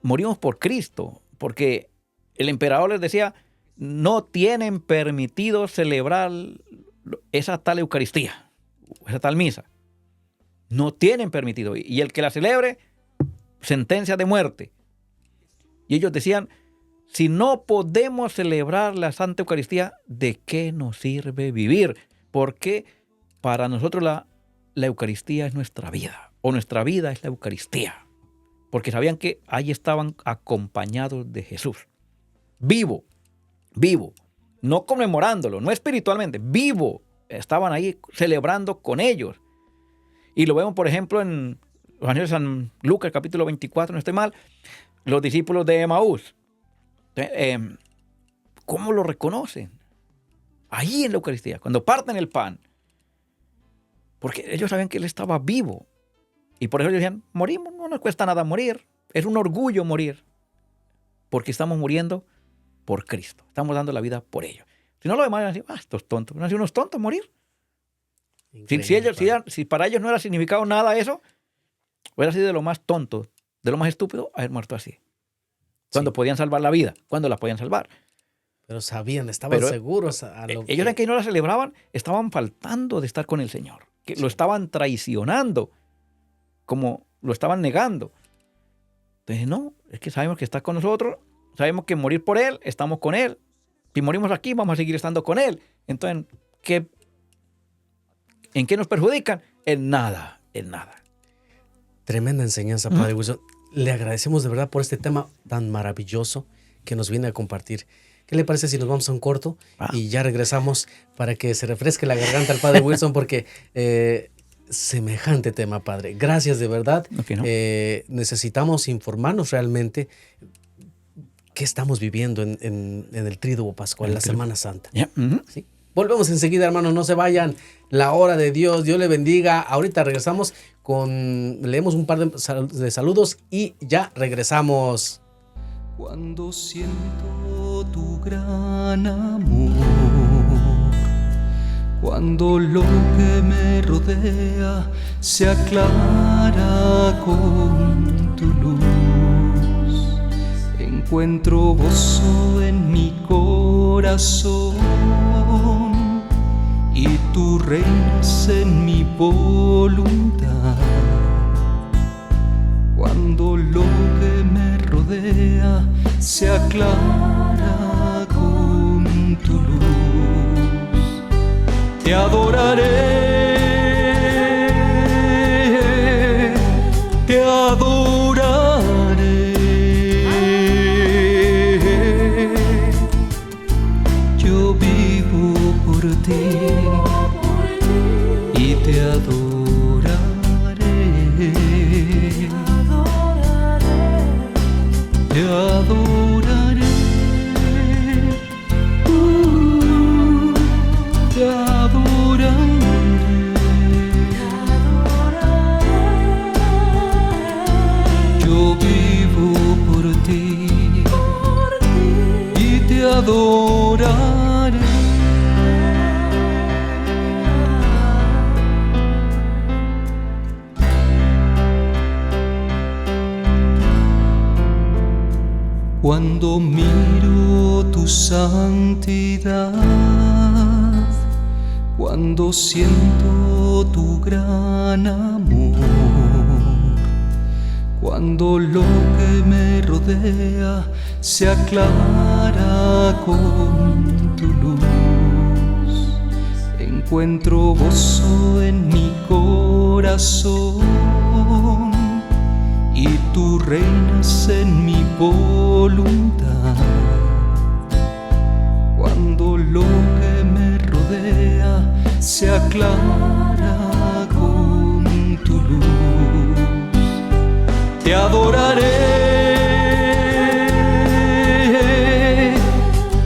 morimos por Cristo, porque el emperador les decía, no tienen permitido celebrar esa tal Eucaristía, esa tal misa. No tienen permitido. Y el que la celebre, sentencia de muerte. Y ellos decían, si no podemos celebrar la Santa Eucaristía, ¿de qué nos sirve vivir? Porque para nosotros la Eucaristía es nuestra vida, o nuestra vida es la Eucaristía. Porque sabían que ahí estaban acompañados de Jesús. Vivo. no conmemorándolo, no espiritualmente, vivo. Estaban ahí celebrando con ellos. Y lo vemos, por ejemplo, en los Evangelios de San Lucas, capítulo 24, no estoy mal, los discípulos de Emaús. ¿Cómo lo reconocen? Ahí en la Eucaristía, cuando parten el pan. Porque ellos sabían que Él estaba vivo. Y por eso ellos decían, morimos, no nos cuesta nada morir. Es un orgullo morir. Porque estamos muriendo por Cristo. Estamos dando la vida por ellos. Si no, lo demás, así, estos tontos. ¿No han sido unos tontos morir? Si para ellos no era significado nada eso, hubiera sido de lo más tonto, de lo más estúpido, haber muerto así. Cuando podían salvar la vida, cuando la podían salvar. Pero sabían, estaban seguros. Ellos en que no la celebraban, estaban faltando de estar con el Señor. Que lo estaban traicionando, como lo estaban negando. Entonces, no, es que sabemos que está con nosotros, sabemos que morir por Él, estamos con Él. Si morimos aquí, vamos a seguir estando con Él. Entonces, ¿en qué nos perjudican? En nada, en nada. Tremenda enseñanza, Padre Wilson. Le agradecemos de verdad por este tema tan maravilloso que nos viene a compartir. ¿Qué le parece si nos vamos a un corto y ya regresamos para que se refresque la garganta al Padre Wilson? Porque semejante tema, Padre. Gracias de verdad. Okay, ¿no? Necesitamos informarnos realmente qué estamos viviendo en el Tríduo Pascual, en la Semana Santa. Yeah. ¿Sí? Volvemos enseguida, hermanos, no se vayan. La hora de Dios, Dios le bendiga. Ahorita regresamos leemos un par de saludos y ya regresamos. Cuando siento tu gran amor, cuando lo que me rodea se aclara con tu luz, encuentro gozo en mi corazón y tú reinas en mi voluntad. Cuando lo que me rodea se aclara con tu luz, te adoraré, te adoraré. Yo vivo por ti y te adoraré. Te adoraré, te adoraré. Yo vivo por ti y te adoraré. Cuando miro tu santidad, cuando siento tu gran amor, cuando lo que me rodea se aclara con tu luz, encuentro gozo en mi corazón y tú reinas en mi voluntad. Cuando lo que me rodea se aclara con tu luz, te adoraré,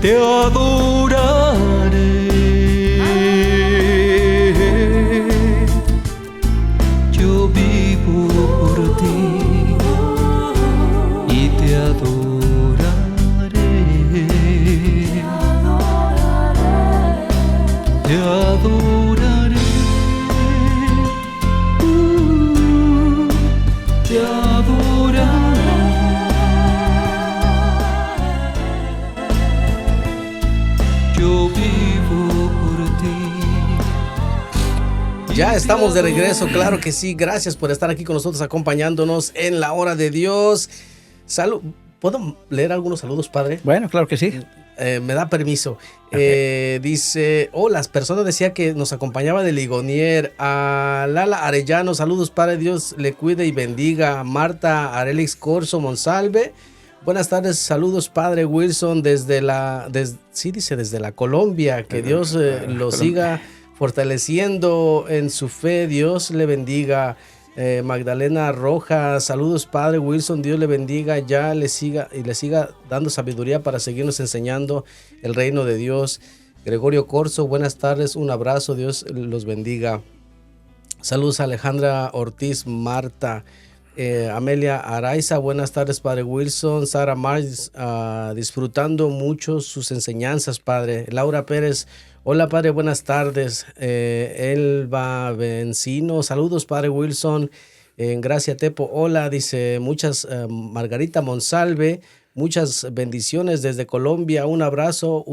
te adoraré. Yo vivo por ti y te adoraré, te adoraré, te adoraré. Yo vivo por ti. Ya estamos de regreso, claro que sí. Gracias por estar aquí con nosotros, acompañándonos en la hora de Dios. ¿Puedo leer algunos saludos, Padre? Bueno, claro que sí. Me da permiso. Okay. Dice, las personas decía que nos acompañaba de Ligonier. A Lala Arellano, saludos, Padre, Dios le cuide y bendiga. Marta Arelix Corso Monsalve, Buenas tardes, saludos Padre Wilson desde la Colombia, que Dios lo siga fortaleciendo en su fe, Dios le bendiga. Magdalena Rojas, saludos Padre Wilson, Dios le bendiga, ya le siga dando sabiduría para seguirnos enseñando el reino de Dios. Gregorio Corso, buenas tardes, un abrazo, Dios los bendiga. Saludos Alejandra Ortiz Marta. Amelia Araiza, buenas tardes Padre Wilson. Sara Mars, disfrutando mucho sus enseñanzas, Padre. Laura Pérez, hola Padre, buenas tardes. Elba Bencino, saludos Padre Wilson. Gracia Tepo, hola, dice muchas. Margarita Monsalve, muchas bendiciones desde Colombia. Un abrazo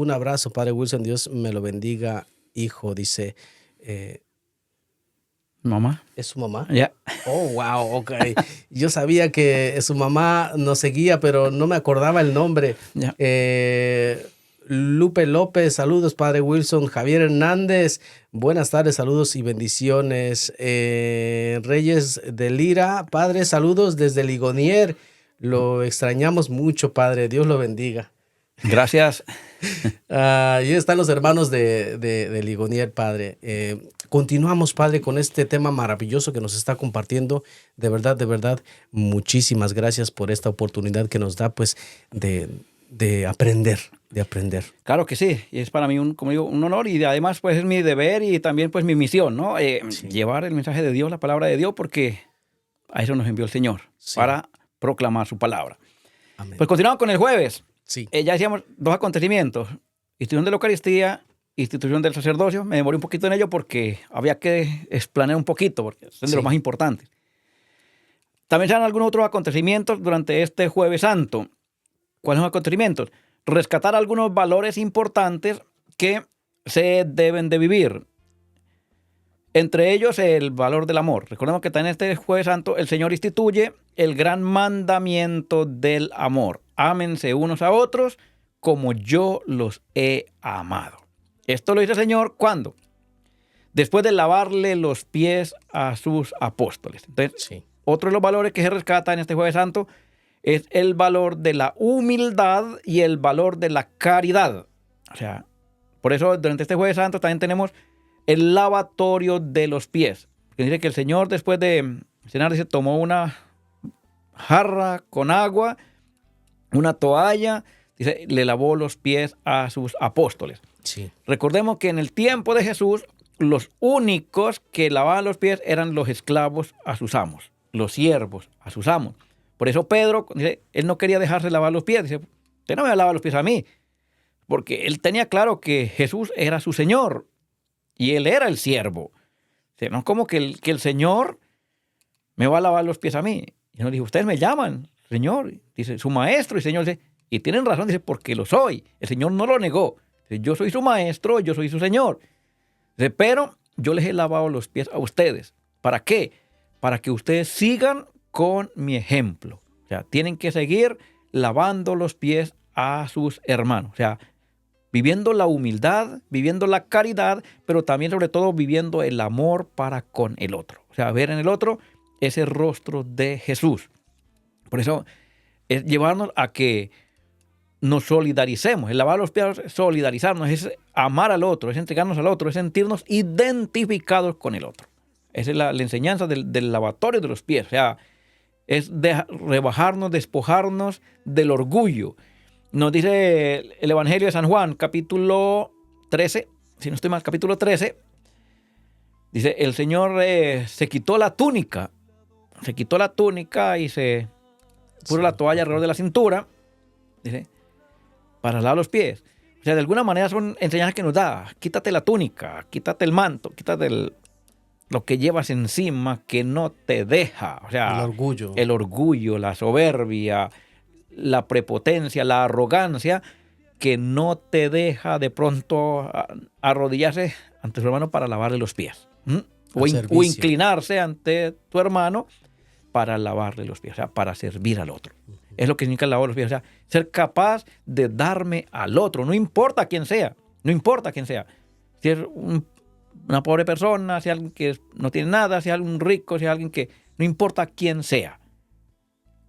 Padre Wilson, Dios me lo bendiga, hijo, dice. ¿Mamá? ¿Es su mamá? Ya. Oh, wow, ok. Yo sabía que su mamá nos seguía, pero no me acordaba el nombre. Ya. Lupe López, saludos, Padre Wilson. Javier Hernández, buenas tardes, saludos y bendiciones. Reyes de Lira, Padre, saludos desde Ligonier. Lo extrañamos mucho, Padre. Dios lo bendiga. Gracias. Ahí están los hermanos de Ligonier, Padre. Continuamos, Padre, con este tema maravilloso que nos está compartiendo. De verdad, muchísimas gracias por esta oportunidad que nos da, pues, de aprender. Claro que sí, y es para mí como digo, un honor, y además pues es mi deber y también pues mi misión, ¿no? Sí. Llevar el mensaje de Dios, la palabra de Dios, porque a eso nos envió el Señor, sí, para proclamar su palabra. Amén. Pues continuamos con el jueves. Sí. Ya decíamos 2 acontecimientos: institución de la Eucaristía, institución del sacerdocio. Me demoré un poquito en ello porque había que explanear un poquito, porque son de lo más importante. También se dan algunos otros acontecimientos durante este Jueves Santo. ¿Cuáles son los acontecimientos? Rescatar algunos valores importantes que se deben de vivir. Entre ellos, el valor del amor. Recordemos que en este Jueves Santo el Señor instituye el gran mandamiento del amor. Ámense unos a otros como yo los he amado. Esto lo dice el Señor, ¿cuándo? Después de lavarle los pies a sus apóstoles. Entonces, sí, otro de los valores que se rescata en este Jueves Santo es el valor de la humildad y el valor de la caridad. O sea, por eso durante este Jueves Santo también tenemos el lavatorio de los pies. Que dice que el Señor, después de cenar, dice, tomó una jarra con agua, una toalla, dice, le lavó los pies a sus apóstoles. Sí. Recordemos que en el tiempo de Jesús, los únicos que lavaban los pies eran los esclavos a sus amos, los siervos a sus amos. Por eso Pedro, dice, él no quería dejarse lavar los pies. Dice, usted no me lava los pies a mí. Porque él tenía claro que Jesús era su Señor y él era el siervo. Dice, no es como que el Señor me va a lavar los pies a mí. Y él dijo, ustedes me llaman Señor. Dice, su maestro. Y el Señor dice, y tienen razón, dice, porque lo soy. El Señor no lo negó. Dice, yo soy su maestro, yo soy su Señor. Dice, pero yo les he lavado los pies a ustedes. ¿Para qué? Para que ustedes sigan con mi ejemplo. O sea, tienen que seguir lavando los pies a sus hermanos. O sea, viviendo la humildad, viviendo la caridad, pero también sobre todo viviendo el amor para con el otro. O sea, ver en el otro ese rostro de Jesús. Por eso es llevarnos a que nos solidaricemos. El lavar los pies es solidarizarnos, es amar al otro, es entregarnos al otro, es sentirnos identificados con el otro. Esa es la enseñanza del lavatorio de los pies. O sea, es rebajarnos, despojarnos del orgullo. Nos dice el Evangelio de San Juan, capítulo 13, si no estoy mal, capítulo 13, dice, el Señor se quitó la túnica y se puso la toalla alrededor de la cintura, dice, para lavar los pies. O sea, de alguna manera son enseñanzas que nos da. Quítate la túnica, quítate el manto, quítate lo que llevas encima que no te deja. O sea, el orgullo, la soberbia, la prepotencia, la arrogancia, que no te deja de pronto arrodillarse ante su hermano para lavarle los pies. O inclinarse ante tu hermano para lavarle los pies, o sea, para servir al otro. Es lo que significa lavar los pies, o sea, ser capaz de darme al otro, no importa quién sea, Si es una pobre persona, si es alguien que no tiene nada, si es alguien rico, si es alguien que, no importa quién sea,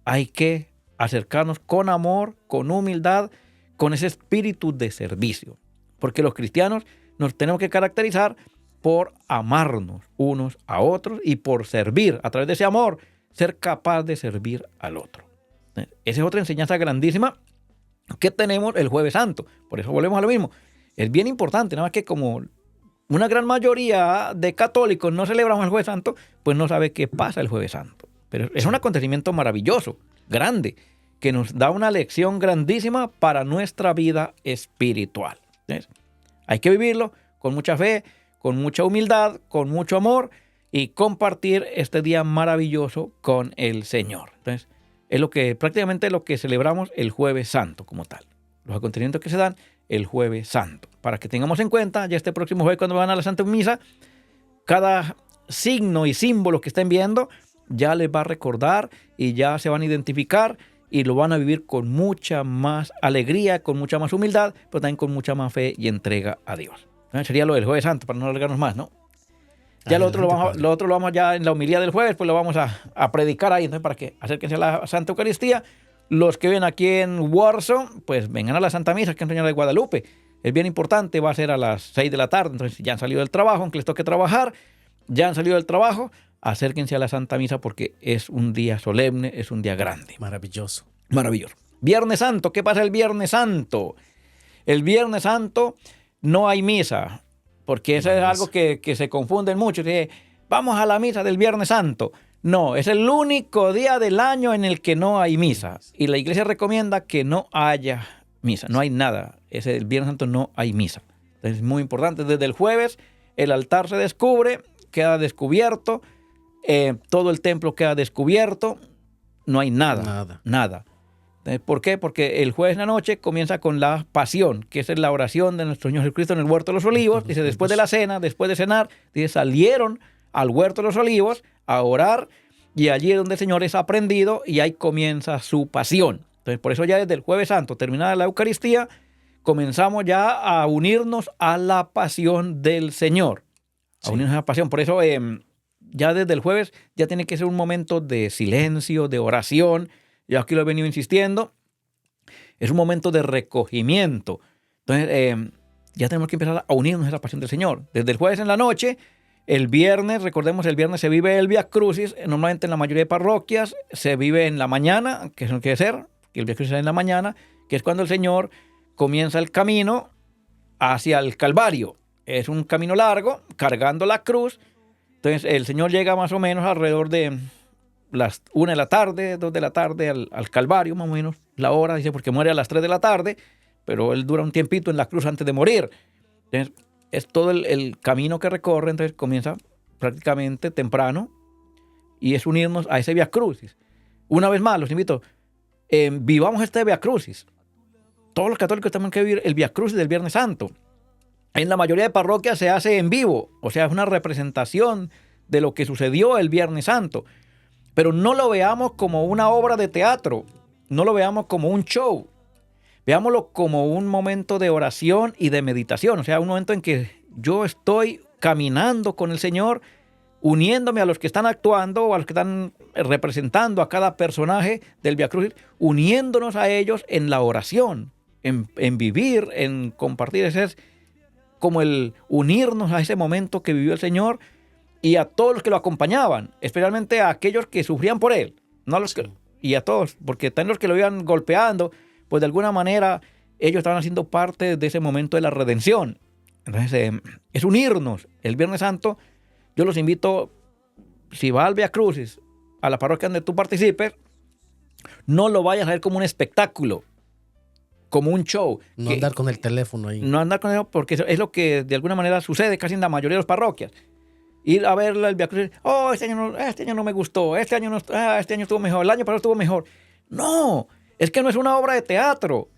hay que acercarnos con amor, con humildad, con ese espíritu de servicio. Porque los cristianos nos tenemos que caracterizar por amarnos unos a otros y por servir. A través de ese amor, ser capaz de servir al otro. Esa es otra enseñanza grandísima que tenemos el Jueves Santo. Por eso volvemos a lo mismo. Es bien importante, nada más que como una gran mayoría de católicos no celebramos el Jueves Santo, pues no sabe qué pasa el Jueves Santo. Pero es un acontecimiento maravilloso, grande, que nos da una lección grandísima para nuestra vida espiritual. ¿Ves? Hay que vivirlo con mucha fe, con mucha humildad, con mucho amor y compartir este día maravilloso con el Señor. Entonces, es prácticamente lo que celebramos el Jueves Santo como tal. Los acontecimientos que se dan el Jueves Santo. Para que tengamos en cuenta, ya este próximo jueves cuando van a la Santa Misa, cada signo y símbolo que estén viendo ya les va a recordar y ya se van a identificar y lo van a vivir con mucha más alegría, con mucha más humildad, pero también con mucha más fe y entrega a Dios. Sería lo del Jueves Santo, para no alargarnos más, ¿no? Ya lo otro lo vamos ya en la homilía del jueves, pues lo vamos a predicar ahí. Entonces, para que acérquense a la Santa Eucaristía. Los que ven aquí en Warsaw, pues vengan a la Santa Misa, que es en Señor de Guadalupe. Es bien importante, va a ser a las 6 de la tarde. Entonces, ya han salido del trabajo, aunque les toque trabajar, ya han salido del trabajo, acérquense a la Santa Misa porque es un día solemne, es un día grande. Maravilloso. Maravilloso. Viernes Santo, ¿qué pasa el Viernes Santo? El Viernes Santo no hay misa. Porque eso es algo que se confunden mucho. Dice, vamos a la misa del Viernes Santo. No, es el único día del año en el que no hay misa. Y la iglesia recomienda que no haya misa. No hay nada. El Viernes Santo no hay misa. Entonces, es muy importante. Desde el jueves el altar se descubre, queda descubierto. Todo el templo queda descubierto. No hay nada. Nada. ¿Por qué? Porque el jueves en la noche comienza con la pasión, que es la oración de nuestro Señor Jesucristo en el Huerto de los Olivos. Dice, después de la cena, después de cenar, dice, salieron al Huerto de los Olivos a orar y allí es donde el Señor es aprendido y ahí comienza su pasión. Entonces, por eso ya desde el Jueves Santo, terminada la Eucaristía, comenzamos ya a unirnos a la pasión del Señor. A unirnos a la pasión. Por eso ya desde el jueves ya tiene que ser un momento de silencio, de oración. Yo aquí lo he venido insistiendo. Es un momento de recogimiento. Entonces, ya tenemos que empezar a unirnos a la pasión del Señor. Desde el jueves en la noche, el viernes, recordemos, el viernes se vive el Vía Crucis. Normalmente en la mayoría de parroquias se vive en la mañana, que es lo que debe ser, que el Vía Crucis es en la mañana, que es cuando el Señor comienza el camino hacia el Calvario. Es un camino largo, cargando la cruz. Entonces, el Señor llega más o menos alrededor de las 1 de la tarde, 2 de la tarde al Calvario, más o menos la hora, dice, porque muere a las 3 de la tarde, pero él dura un tiempito en la cruz antes de morir. Entonces, es todo el camino que recorre, entonces comienza prácticamente temprano y es unirnos a ese Vía Crucis. Una vez más, los invito, vivamos este Vía Crucis. Todos los católicos tenemos que vivir el Vía Crucis del Viernes Santo. En la mayoría de parroquias se hace en vivo, o sea, es una representación de lo que sucedió el Viernes Santo. Pero no lo veamos como una obra de teatro, no lo veamos como un show. Veámoslo como un momento de oración y de meditación, o sea, un momento en que yo estoy caminando con el Señor, uniéndome a los que están actuando o a los que están representando a cada personaje del Vía Crucis, uniéndonos a ellos en la oración, en vivir, en compartir. Ese es como el unirnos a ese momento que vivió el Señor y a todos los que lo acompañaban, especialmente a aquellos que sufrían por él, no a los que, y a todos, porque también los que lo iban golpeando, pues de alguna manera ellos estaban haciendo parte de ese momento de la redención. Entonces, es unirnos. El Viernes Santo, yo los invito, si va al Vía Crucis, a la parroquia donde tú participes, no lo vayas a ver como un espectáculo, como un show. No andar con el teléfono ahí. No andar con eso, porque es lo que de alguna manera sucede casi en la mayoría de las parroquias. Ir a ver el Vía Crucis, este año no me gustó, este año estuvo mejor, el año pasado estuvo mejor. No, es que no es una obra de teatro,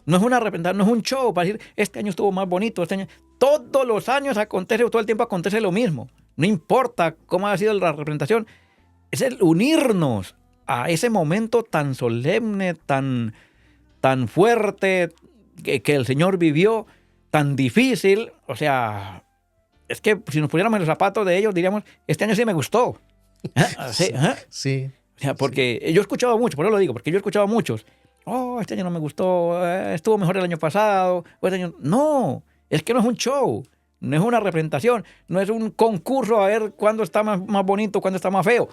no es una representación, no es un show para decir, este año estuvo más bonito, este año. Todos los años acontece, todo el tiempo acontece lo mismo. No importa cómo ha sido la representación, es el unirnos a ese momento tan solemne, tan fuerte que el Señor vivió, tan difícil. O sea, es que si nos pusiéramos en los zapatos de ellos, diríamos, este año sí me gustó. Sí. O sea, porque yo he escuchado mucho, por eso lo digo, porque yo he escuchado a muchos. Oh, este año no me gustó, estuvo mejor el año pasado. O este año... No, es que no es un show, no es una representación, no es un concurso a ver cuándo está más bonito, cuándo está más feo.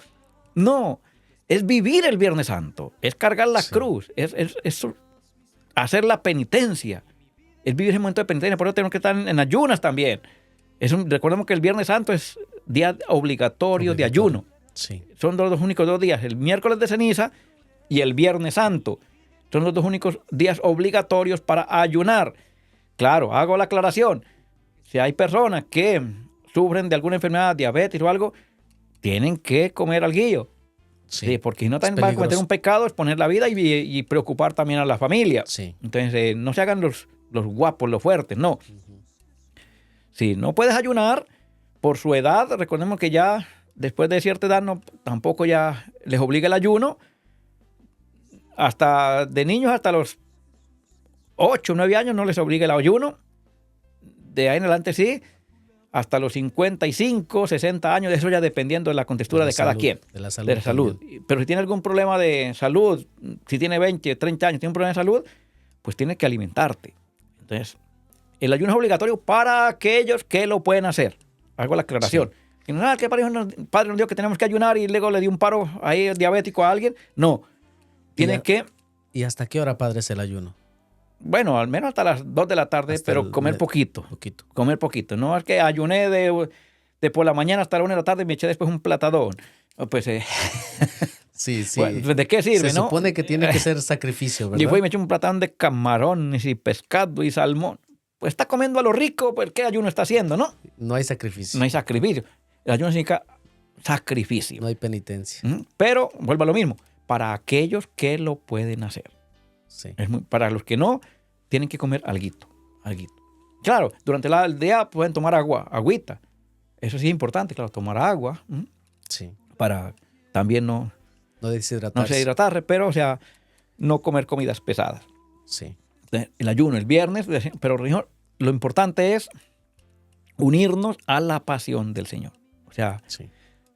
No, es vivir el Viernes Santo, es cargar la cruz, es hacer la penitencia, es vivir ese momento de penitencia. Por eso tenemos que estar en ayunas también. Recordemos que el Viernes Santo es día obligatorio de ayuno. Sí. Son los dos únicos 2 días, el miércoles de ceniza y el Viernes Santo. Son los 2 únicos días obligatorios para ayunar. Claro, hago la aclaración. Si hay personas que sufren de alguna enfermedad, diabetes o algo, tienen que comer alguillo. Sí, porque si no también van a cometer un pecado, exponer la vida y preocupar también a la familia. Sí. Entonces, no se hagan los guapos, los fuertes, no. Si no puedes ayunar por su edad, recordemos que ya después de cierta edad tampoco ya les obliga el ayuno. Hasta de niños hasta los 8 o 9 años no les obliga el ayuno. De ahí en adelante sí. Hasta los 55, 60 años, eso ya dependiendo de la contextura de cada quien. De la salud. Pero si tiene algún problema de salud, si tiene 20, 30 años, tiene un problema de salud, pues tienes que alimentarte. Entonces, el ayuno es obligatorio para aquellos que lo pueden hacer. Hago la aclaración. Y no, que Padre nos dijo que tenemos que ayunar y luego le dio un paro ahí diabético a alguien. No. Tienen que... ¿Y hasta qué hora, padre, es el ayuno? Bueno, al menos hasta las 2 de la tarde, pero comer poquito. Comer poquito. No es que ayuné de por la mañana hasta la 1 de la tarde y me eché después un platadón. Pues... Sí. Bueno, ¿de qué sirve, Se supone que tiene que ser sacrificio, ¿verdad? Y fui y me eché un platón de camarones y pescado y salmón. Pues está comiendo a lo rico, pues ¿qué ayuno está haciendo, no? No hay sacrificio. No hay sacrificio. El ayuno significa sacrificio. No hay penitencia. Pero, vuelvo a lo mismo, para aquellos que lo pueden hacer. Sí. Para los que no, tienen que comer alguito. Claro, durante el día pueden tomar agüita. Eso sí es importante, claro, tomar agua. Sí. Para también no deshidratarse, pero o sea, no comer comidas pesadas. Sí. El ayuno, el viernes, pero lo importante es unirnos a la pasión del Señor. O sea,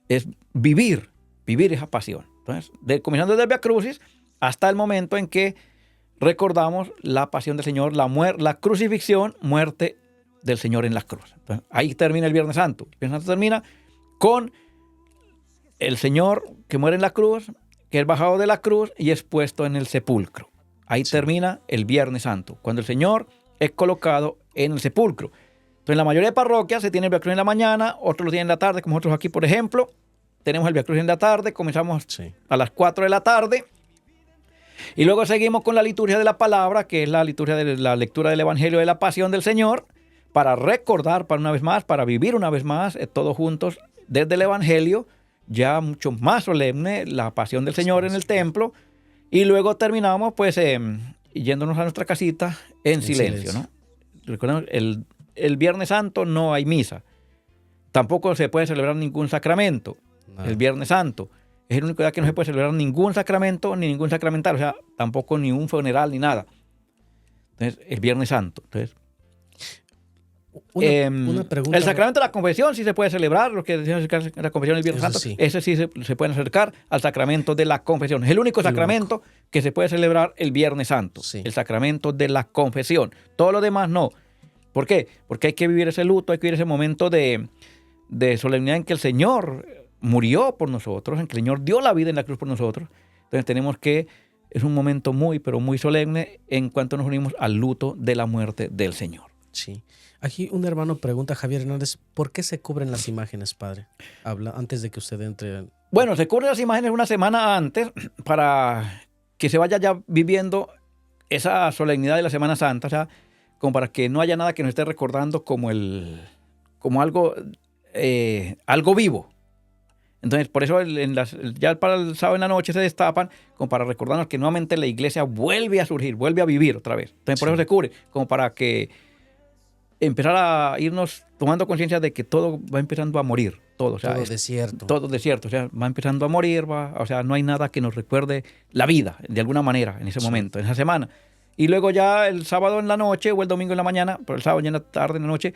es vivir esa pasión. Entonces, comenzando desde el Via Crucis hasta el momento en que recordamos la pasión del Señor, la crucifixión, muerte del Señor en la cruz. Entonces, ahí termina el Viernes Santo. El Viernes Santo termina con el Señor que muere en la cruz, que es bajado de la cruz y es puesto en el sepulcro. Ahí termina el Viernes Santo, cuando el Señor es colocado en el sepulcro. Entonces, en la mayoría de parroquias se tiene el Via Crucis en la mañana, otros lo tienen en la tarde, como nosotros aquí, por ejemplo. Tenemos el Via Crucis en la tarde, comenzamos a las 4 de la tarde. Y luego seguimos con la liturgia de la palabra, que es la liturgia de la lectura del Evangelio de la Pasión del Señor, para recordar una vez más, para vivir una vez más, todos juntos, desde el Evangelio, ya mucho más solemne, la Pasión del Señor en el templo. Y luego terminamos, pues, yéndonos a nuestra casita en silencio, ¿no? Recuerden, el Viernes Santo no hay misa. Tampoco se puede celebrar ningún sacramento. El Viernes Santo es el único día que no se puede celebrar ningún sacramento ni ningún sacramental. O sea, tampoco ni un funeral ni nada. Entonces, el Viernes Santo. Entonces, una pregunta. El sacramento de la confesión sí se puede celebrar. Los que decían la confesión el Viernes Santo, ese sí se pueden acercar al sacramento de la confesión. Es el único sacramento que se puede celebrar el Viernes Santo. El sacramento de la confesión. Todo lo demás no. ¿Por qué? Porque hay que vivir ese luto, hay que vivir ese momento de solemnidad en que el Señor murió por nosotros, en que el Señor dio la vida en la cruz por nosotros. Entonces es un momento muy, pero muy solemne en cuanto nos unimos al luto de la muerte del Señor. Sí. Aquí un hermano pregunta, Javier Hernández, ¿por qué se cubren las imágenes, padre? Habla antes de que usted entre. Bueno, se cubren las imágenes una semana antes para que se vaya ya viviendo esa solemnidad de la Semana Santa, o sea, como para que no haya nada que nos esté recordando como algo vivo. Entonces, por eso ya para el sábado en la noche se destapan como para recordarnos que nuevamente la iglesia vuelve a surgir, vuelve a vivir otra vez. Entonces, por eso se cubre, como para que empezar a irnos tomando conciencia de que todo va empezando a morir. Todo, o sea, desierto. Todo desierto, o sea, va empezando a morir, o sea, no hay nada que nos recuerde la vida, de alguna manera, en ese momento, en esa semana. Y luego ya el sábado en la noche o el domingo en la mañana, pero el sábado ya en la tarde, en la noche,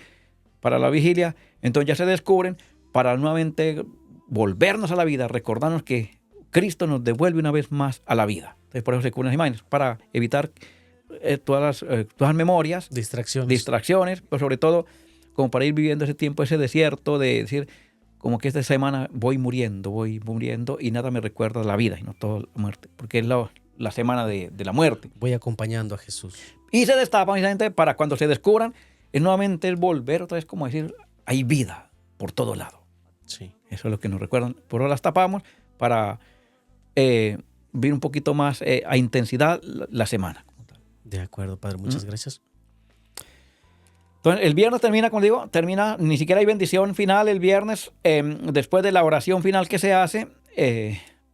para la vigilia, entonces ya se descubren para nuevamente volvernos a la vida, recordarnos que Cristo nos devuelve una vez más a la vida. Entonces, por eso se cubren las imágenes, para evitar todas las memorias, distracciones, pero sobre todo como para ir viviendo ese tiempo, ese desierto de decir, como que esta semana voy muriendo y nada me recuerda la vida y no toda la muerte, porque es la semana de la muerte. Voy acompañando a Jesús. Y se destapan precisamente para cuando se descubran, es nuevamente el volver otra vez, como decir, hay vida por todo lado. Sí. Eso es lo que nos recuerdan. Por ahora las tapamos para vivir un poquito más a intensidad la semana. De acuerdo, Padre, muchas gracias. Entonces, el viernes termina, como digo, ni siquiera hay bendición final el viernes. Después de la oración final que se hace,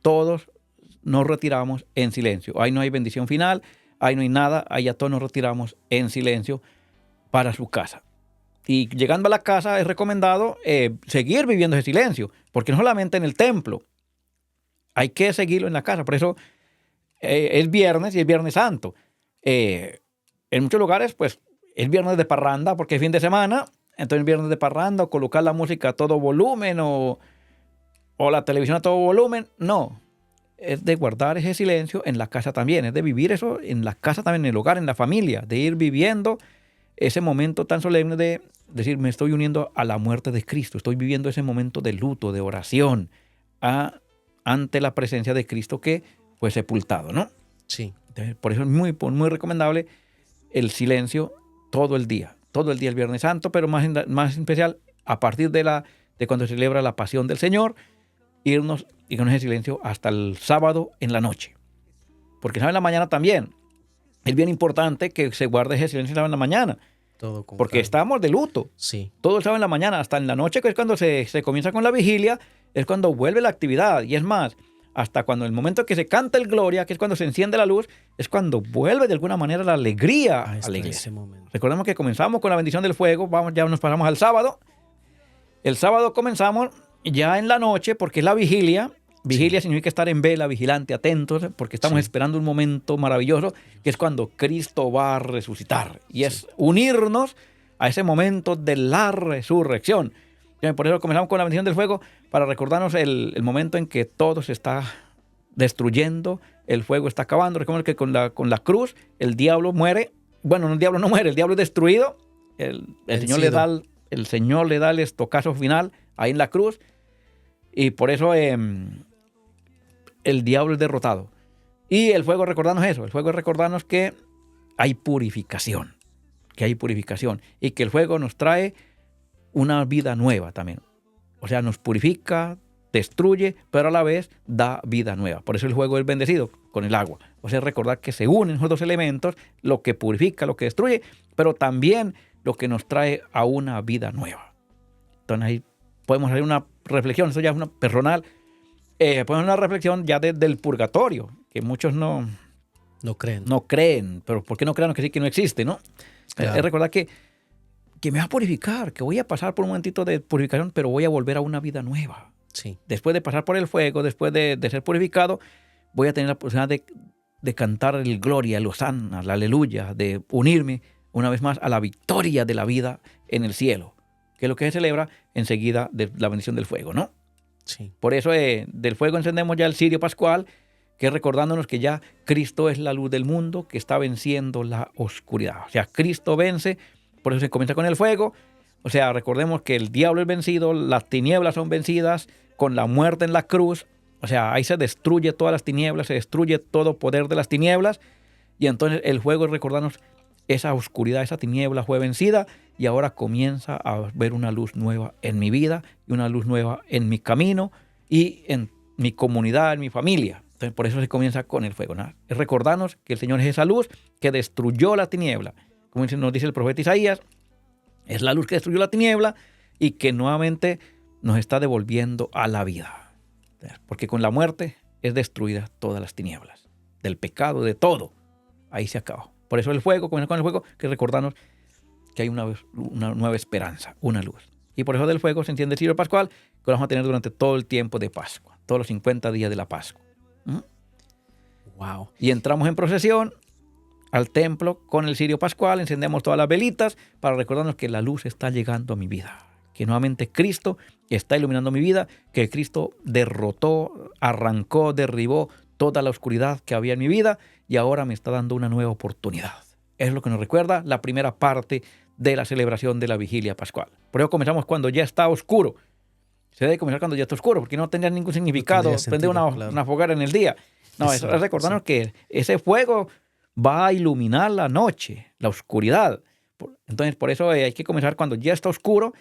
todos nos retiramos en silencio. Ahí no hay bendición final, ahí no hay nada, ahí ya todos nos retiramos en silencio para su casa. Y llegando a la casa es recomendado seguir viviendo ese silencio, porque no solamente en el templo, hay que seguirlo en la casa. Por eso es viernes y es Viernes Santo. En muchos lugares, pues, es viernes de parranda porque es fin de semana. Entonces, viernes de parranda o colocar la música a todo volumen o la televisión a todo volumen. No, es de guardar ese silencio en la casa también. Es de vivir eso en la casa también, en el hogar, en la familia. De ir viviendo ese momento tan solemne de decir, me estoy uniendo a la muerte de Cristo. Estoy viviendo ese momento de luto, de oración ante la presencia de Cristo que fue sepultado, ¿no? Sí. Entonces, por eso es muy, muy recomendable el silencio todo el día el Viernes Santo, pero más especial a partir de cuando se celebra la Pasión del Señor, irnos y con ese silencio hasta el sábado en la noche. Porque en la mañana también es bien importante que se guarde ese silencio en la mañana, porque estamos de luto. Sí. Todo el sábado en la mañana, hasta en la noche, que es cuando se comienza con la vigilia, es cuando vuelve la actividad. Y es más, hasta cuando el momento que se canta el Gloria, que es cuando se enciende la luz, es cuando vuelve de alguna manera la alegría a la iglesia. Recordemos que comenzamos con la bendición del fuego, ya nos pasamos al sábado. El sábado comenzamos ya en la noche, porque es la vigilia. Vigilia significa estar en vela, vigilante, atentos, porque estamos esperando un momento maravilloso, que es cuando Cristo va a resucitar. Y es unirnos a ese momento de la resurrección. Por eso comenzamos con la bendición del fuego, para recordarnos el momento en que todo se está destruyendo, el fuego está acabando. Recuerden que con la cruz el diablo muere. Bueno, el diablo no muere, el diablo es destruido. El Señor le da el estocazo final ahí en la cruz. Y por eso el diablo es derrotado. Y el fuego recordarnos eso. El fuego es recordarnos que hay purificación. Y que el fuego nos trae una vida nueva también. O sea, nos purifica, destruye, pero a la vez da vida nueva. Por eso el fuego es bendecido con el agua. O sea, recordar que se unen esos dos elementos, lo que purifica, lo que destruye, pero también lo que nos trae a una vida nueva. Entonces ahí podemos hacer una reflexión, eso ya es una personal, podemos hacer una reflexión ya del purgatorio, que muchos no creen, pero ¿por qué no creen? Que sí, que no existe, ¿no? Claro. Es recordar que me va a purificar, que voy a pasar por un momentito de purificación, pero voy a volver a una vida nueva. Sí. Después de pasar por el fuego, después de ser purificado, voy a tener la posibilidad de cantar el gloria, el hosana, la aleluya, de unirme una vez más a la victoria de la vida en el cielo, que es lo que se celebra enseguida de la bendición del fuego, ¿no? Sí. Por eso del fuego encendemos ya el cirio pascual, que es recordándonos que ya Cristo es la luz del mundo, que está venciendo la oscuridad. O sea, Cristo vence. Por eso se comienza con el fuego. O sea, recordemos que el diablo es vencido, las tinieblas son vencidas con la muerte en la cruz. O sea, ahí se destruye todas las tinieblas, se destruye todo poder de las tinieblas. Y entonces el fuego es recordarnos esa oscuridad, esa tiniebla fue vencida y ahora comienza a ver una luz nueva en mi vida y una luz nueva en mi camino y en mi comunidad, en mi familia. Entonces, por eso se comienza con el fuego, ¿no? Es recordarnos que el Señor es esa luz que destruyó la tiniebla. Como nos dice el profeta Isaías, es la luz que destruyó la tiniebla y que nuevamente nos está devolviendo a la vida. Porque con la muerte es destruida todas las tinieblas, del pecado, de todo. Ahí se acaba. Por eso el fuego, comienza con el fuego, que recordarnos que hay una nueva esperanza, una luz. Y por eso del fuego se enciende el cirio pascual, que lo vamos a tener durante todo el tiempo de Pascua, todos los 50 días de la Pascua. Wow. Y entramos en procesión al templo con el cirio pascual, encendemos todas las velitas para recordarnos que la luz está llegando a mi vida, que nuevamente Cristo está iluminando mi vida, que Cristo derrotó, arrancó, derribó toda la oscuridad que había en mi vida y ahora me está dando una nueva oportunidad. Es lo que nos recuerda la primera parte de la celebración de la vigilia pascual. Por eso comenzamos cuando ya está oscuro. Se debe comenzar cuando ya está oscuro, porque no tendría ningún significado prender una fogara en el día. No, es recordarnos que ese fuego va a iluminar la noche, la oscuridad. Entonces, por eso hay que comenzar cuando ya está oscuro,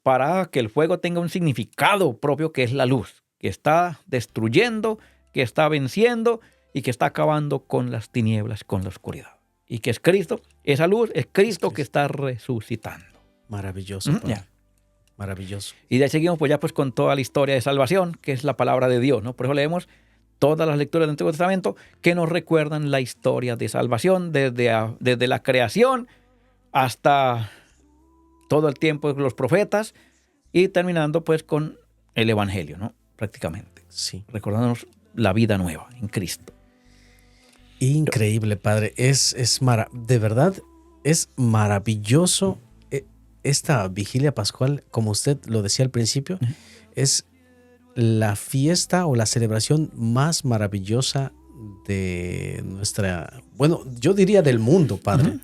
para que el fuego tenga un significado propio, que es la luz, que está destruyendo, que está venciendo y que está acabando con las tinieblas, con la oscuridad. Y que es Cristo, esa luz es Cristo que está resucitando. Maravilloso, padre. Maravilloso. Y de ahí seguimos pues con toda la historia de salvación, que es la palabra de Dios, ¿no? Por eso leemos todas las lecturas del Antiguo Testamento que nos recuerdan la historia de salvación desde la creación hasta todo el tiempo de los profetas y terminando pues con el Evangelio, ¿no? Prácticamente. Sí. Recordándonos la vida nueva en Cristo. Increíble, padre. De verdad, es maravilloso esta vigilia pascual, como usted lo decía al principio, es la fiesta o la celebración más maravillosa de nuestra, bueno, yo diría del mundo, padre.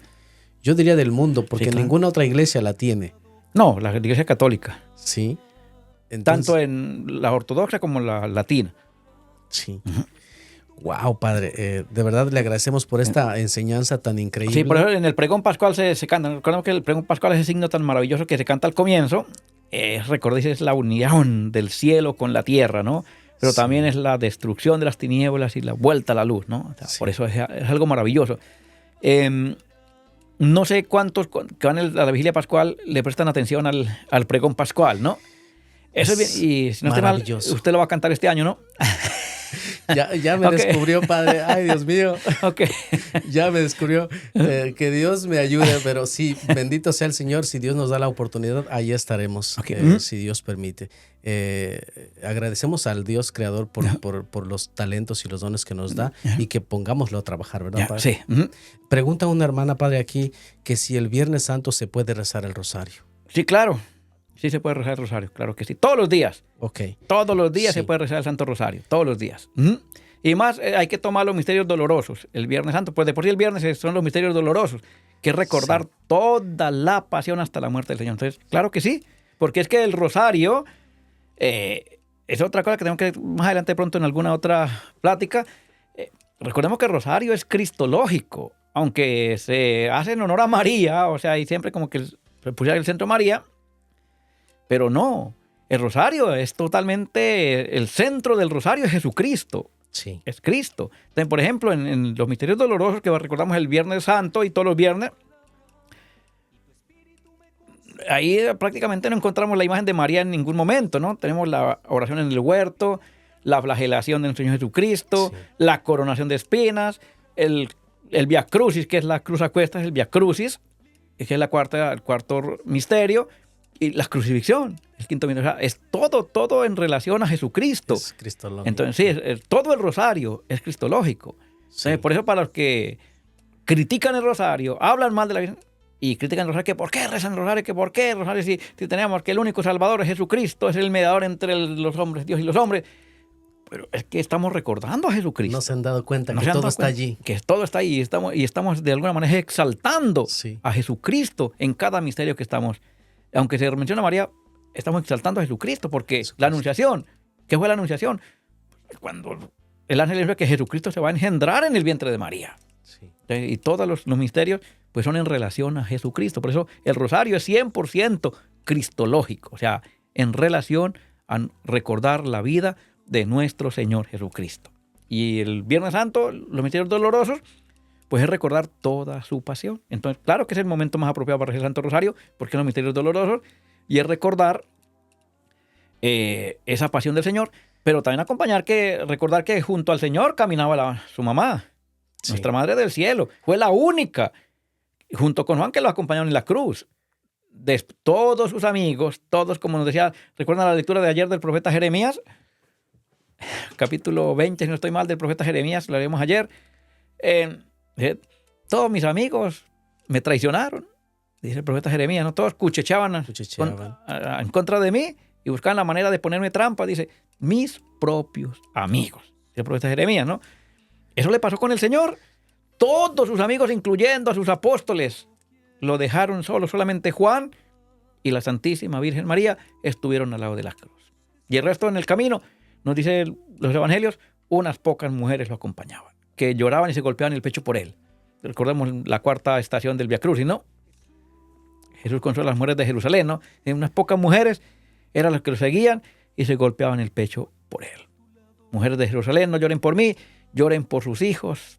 Yo diría del mundo, porque sí, claro. Ninguna otra iglesia la tiene. No, la iglesia católica. Sí. Entonces, tanto en la ortodoxa como la latina. Sí. Wow, padre. De verdad le agradecemos por esta enseñanza tan increíble. Sí, por eso en el pregón pascual se canta. Recordemos que el pregón pascual es ese signo tan maravilloso que se canta al comienzo. Recordéis, es la unión del cielo con la tierra, ¿no? Pero también es la destrucción de las tinieblas y la vuelta a la luz, ¿no? O sea, por eso es algo maravilloso. No sé cuántos que van a la vigilia pascual le prestan atención al pregón pascual, ¿no? Eso es bien, y si no estoy mal, usted lo va a cantar este año, ¿no? Ya me descubrió, padre. Ay, Dios mío. Okay. Ya me descubrió. Que Dios me ayude, pero sí, bendito sea el Señor. Si Dios nos da la oportunidad, ahí estaremos, si Dios permite. Agradecemos al Dios creador por los talentos y los dones que nos da y que pongámoslo a trabajar, ¿verdad, padre? Sí. Pregunta una hermana, padre, aquí, que si el Viernes Santo se puede rezar el rosario. Sí, claro. Sí se puede rezar el rosario, claro que sí. Todos los días. Ok. Todos los días se puede rezar el Santo Rosario. Todos los días. Y más hay que tomar los misterios dolorosos. El Viernes Santo, pues de por sí el viernes son los misterios dolorosos, que es recordar toda la pasión hasta la muerte del Señor. Entonces, claro que sí, porque es que el rosario es otra cosa que tenemos que más adelante pronto en alguna otra plática. Recordemos que el rosario es cristológico, aunque se hace en honor a María, o sea, y siempre como que se pusiera el centro María, pero no. El rosario es totalmente, el centro del rosario es Jesucristo. Sí. Es Cristo. Entonces, por ejemplo, en los misterios dolorosos que recordamos el Viernes Santo y todos los viernes, ahí prácticamente no encontramos la imagen de María en ningún momento, ¿no? Tenemos la oración en el huerto, la flagelación del Señor Jesucristo, la coronación de espinas, el Via Crucis, que es la cruz a cuestas, el Via Crucis, que es el cuarto misterio, y la crucifixión, el quinto misterio. O sea, es todo en relación a Jesucristo. Es cristológico. Entonces, sí, todo el rosario es cristológico. Sí. Por eso para los que critican el rosario, hablan mal de la Virgen y critican el rosario, que por qué rezan el rosario, que por qué el rosario, si tenemos que el único salvador es Jesucristo, es el mediador entre los hombres, Dios y los hombres. Pero es que estamos recordando a Jesucristo. No se han dado cuenta que todo está allí. Que todo está allí y estamos de alguna manera exaltando a Jesucristo en cada misterio que estamos. Aunque se menciona a María, estamos exaltando a Jesucristo, porque la anunciación, ¿qué fue la anunciación? Cuando el ángel dice que Jesucristo se va a engendrar en el vientre de María. Sí. Y todos los misterios pues son en relación a Jesucristo. Por eso el rosario es 100% cristológico, o sea, en relación a recordar la vida de nuestro Señor Jesucristo. Y el Viernes Santo, los misterios dolorosos, pues es recordar toda su pasión. Entonces, claro que es el momento más apropiado para rezar el Santo Rosario, porque son los misterios dolorosos, y es recordar esa pasión del Señor, pero también recordar que junto al Señor caminaba su mamá, nuestra Madre del Cielo. Fue la única, junto con Juan, que lo acompañaron en la cruz. De todos sus amigos, todos, como nos decía, ¿recuerdan la lectura de ayer del profeta Jeremías? Capítulo 20, si no estoy mal, del profeta Jeremías, lo leímos ayer. Todos mis amigos me traicionaron. dice el profeta Jeremías, ¿no? Todos cuchicheaban Cuchicheaban. en contra de mí y buscaban la manera de ponerme trampa, dice, mis propios amigos. Dice el profeta Jeremías, ¿no? Eso le pasó con el Señor. Todos sus amigos, incluyendo a sus apóstoles, lo dejaron solo. Solamente Juan y la Santísima Virgen María estuvieron al lado de la cruz. Y el resto en el camino, nos dice los evangelios, unas pocas mujeres lo acompañaban, que lloraban y se golpeaban el pecho por él. Recordemos la cuarta estación del Via Crucis, ¿no? Jesús consuela a las mujeres de Jerusalén, ¿no? Y unas pocas mujeres eran las que lo seguían y se golpeaban el pecho por él. Mujeres de Jerusalén, no lloren por mí, lloren por sus hijos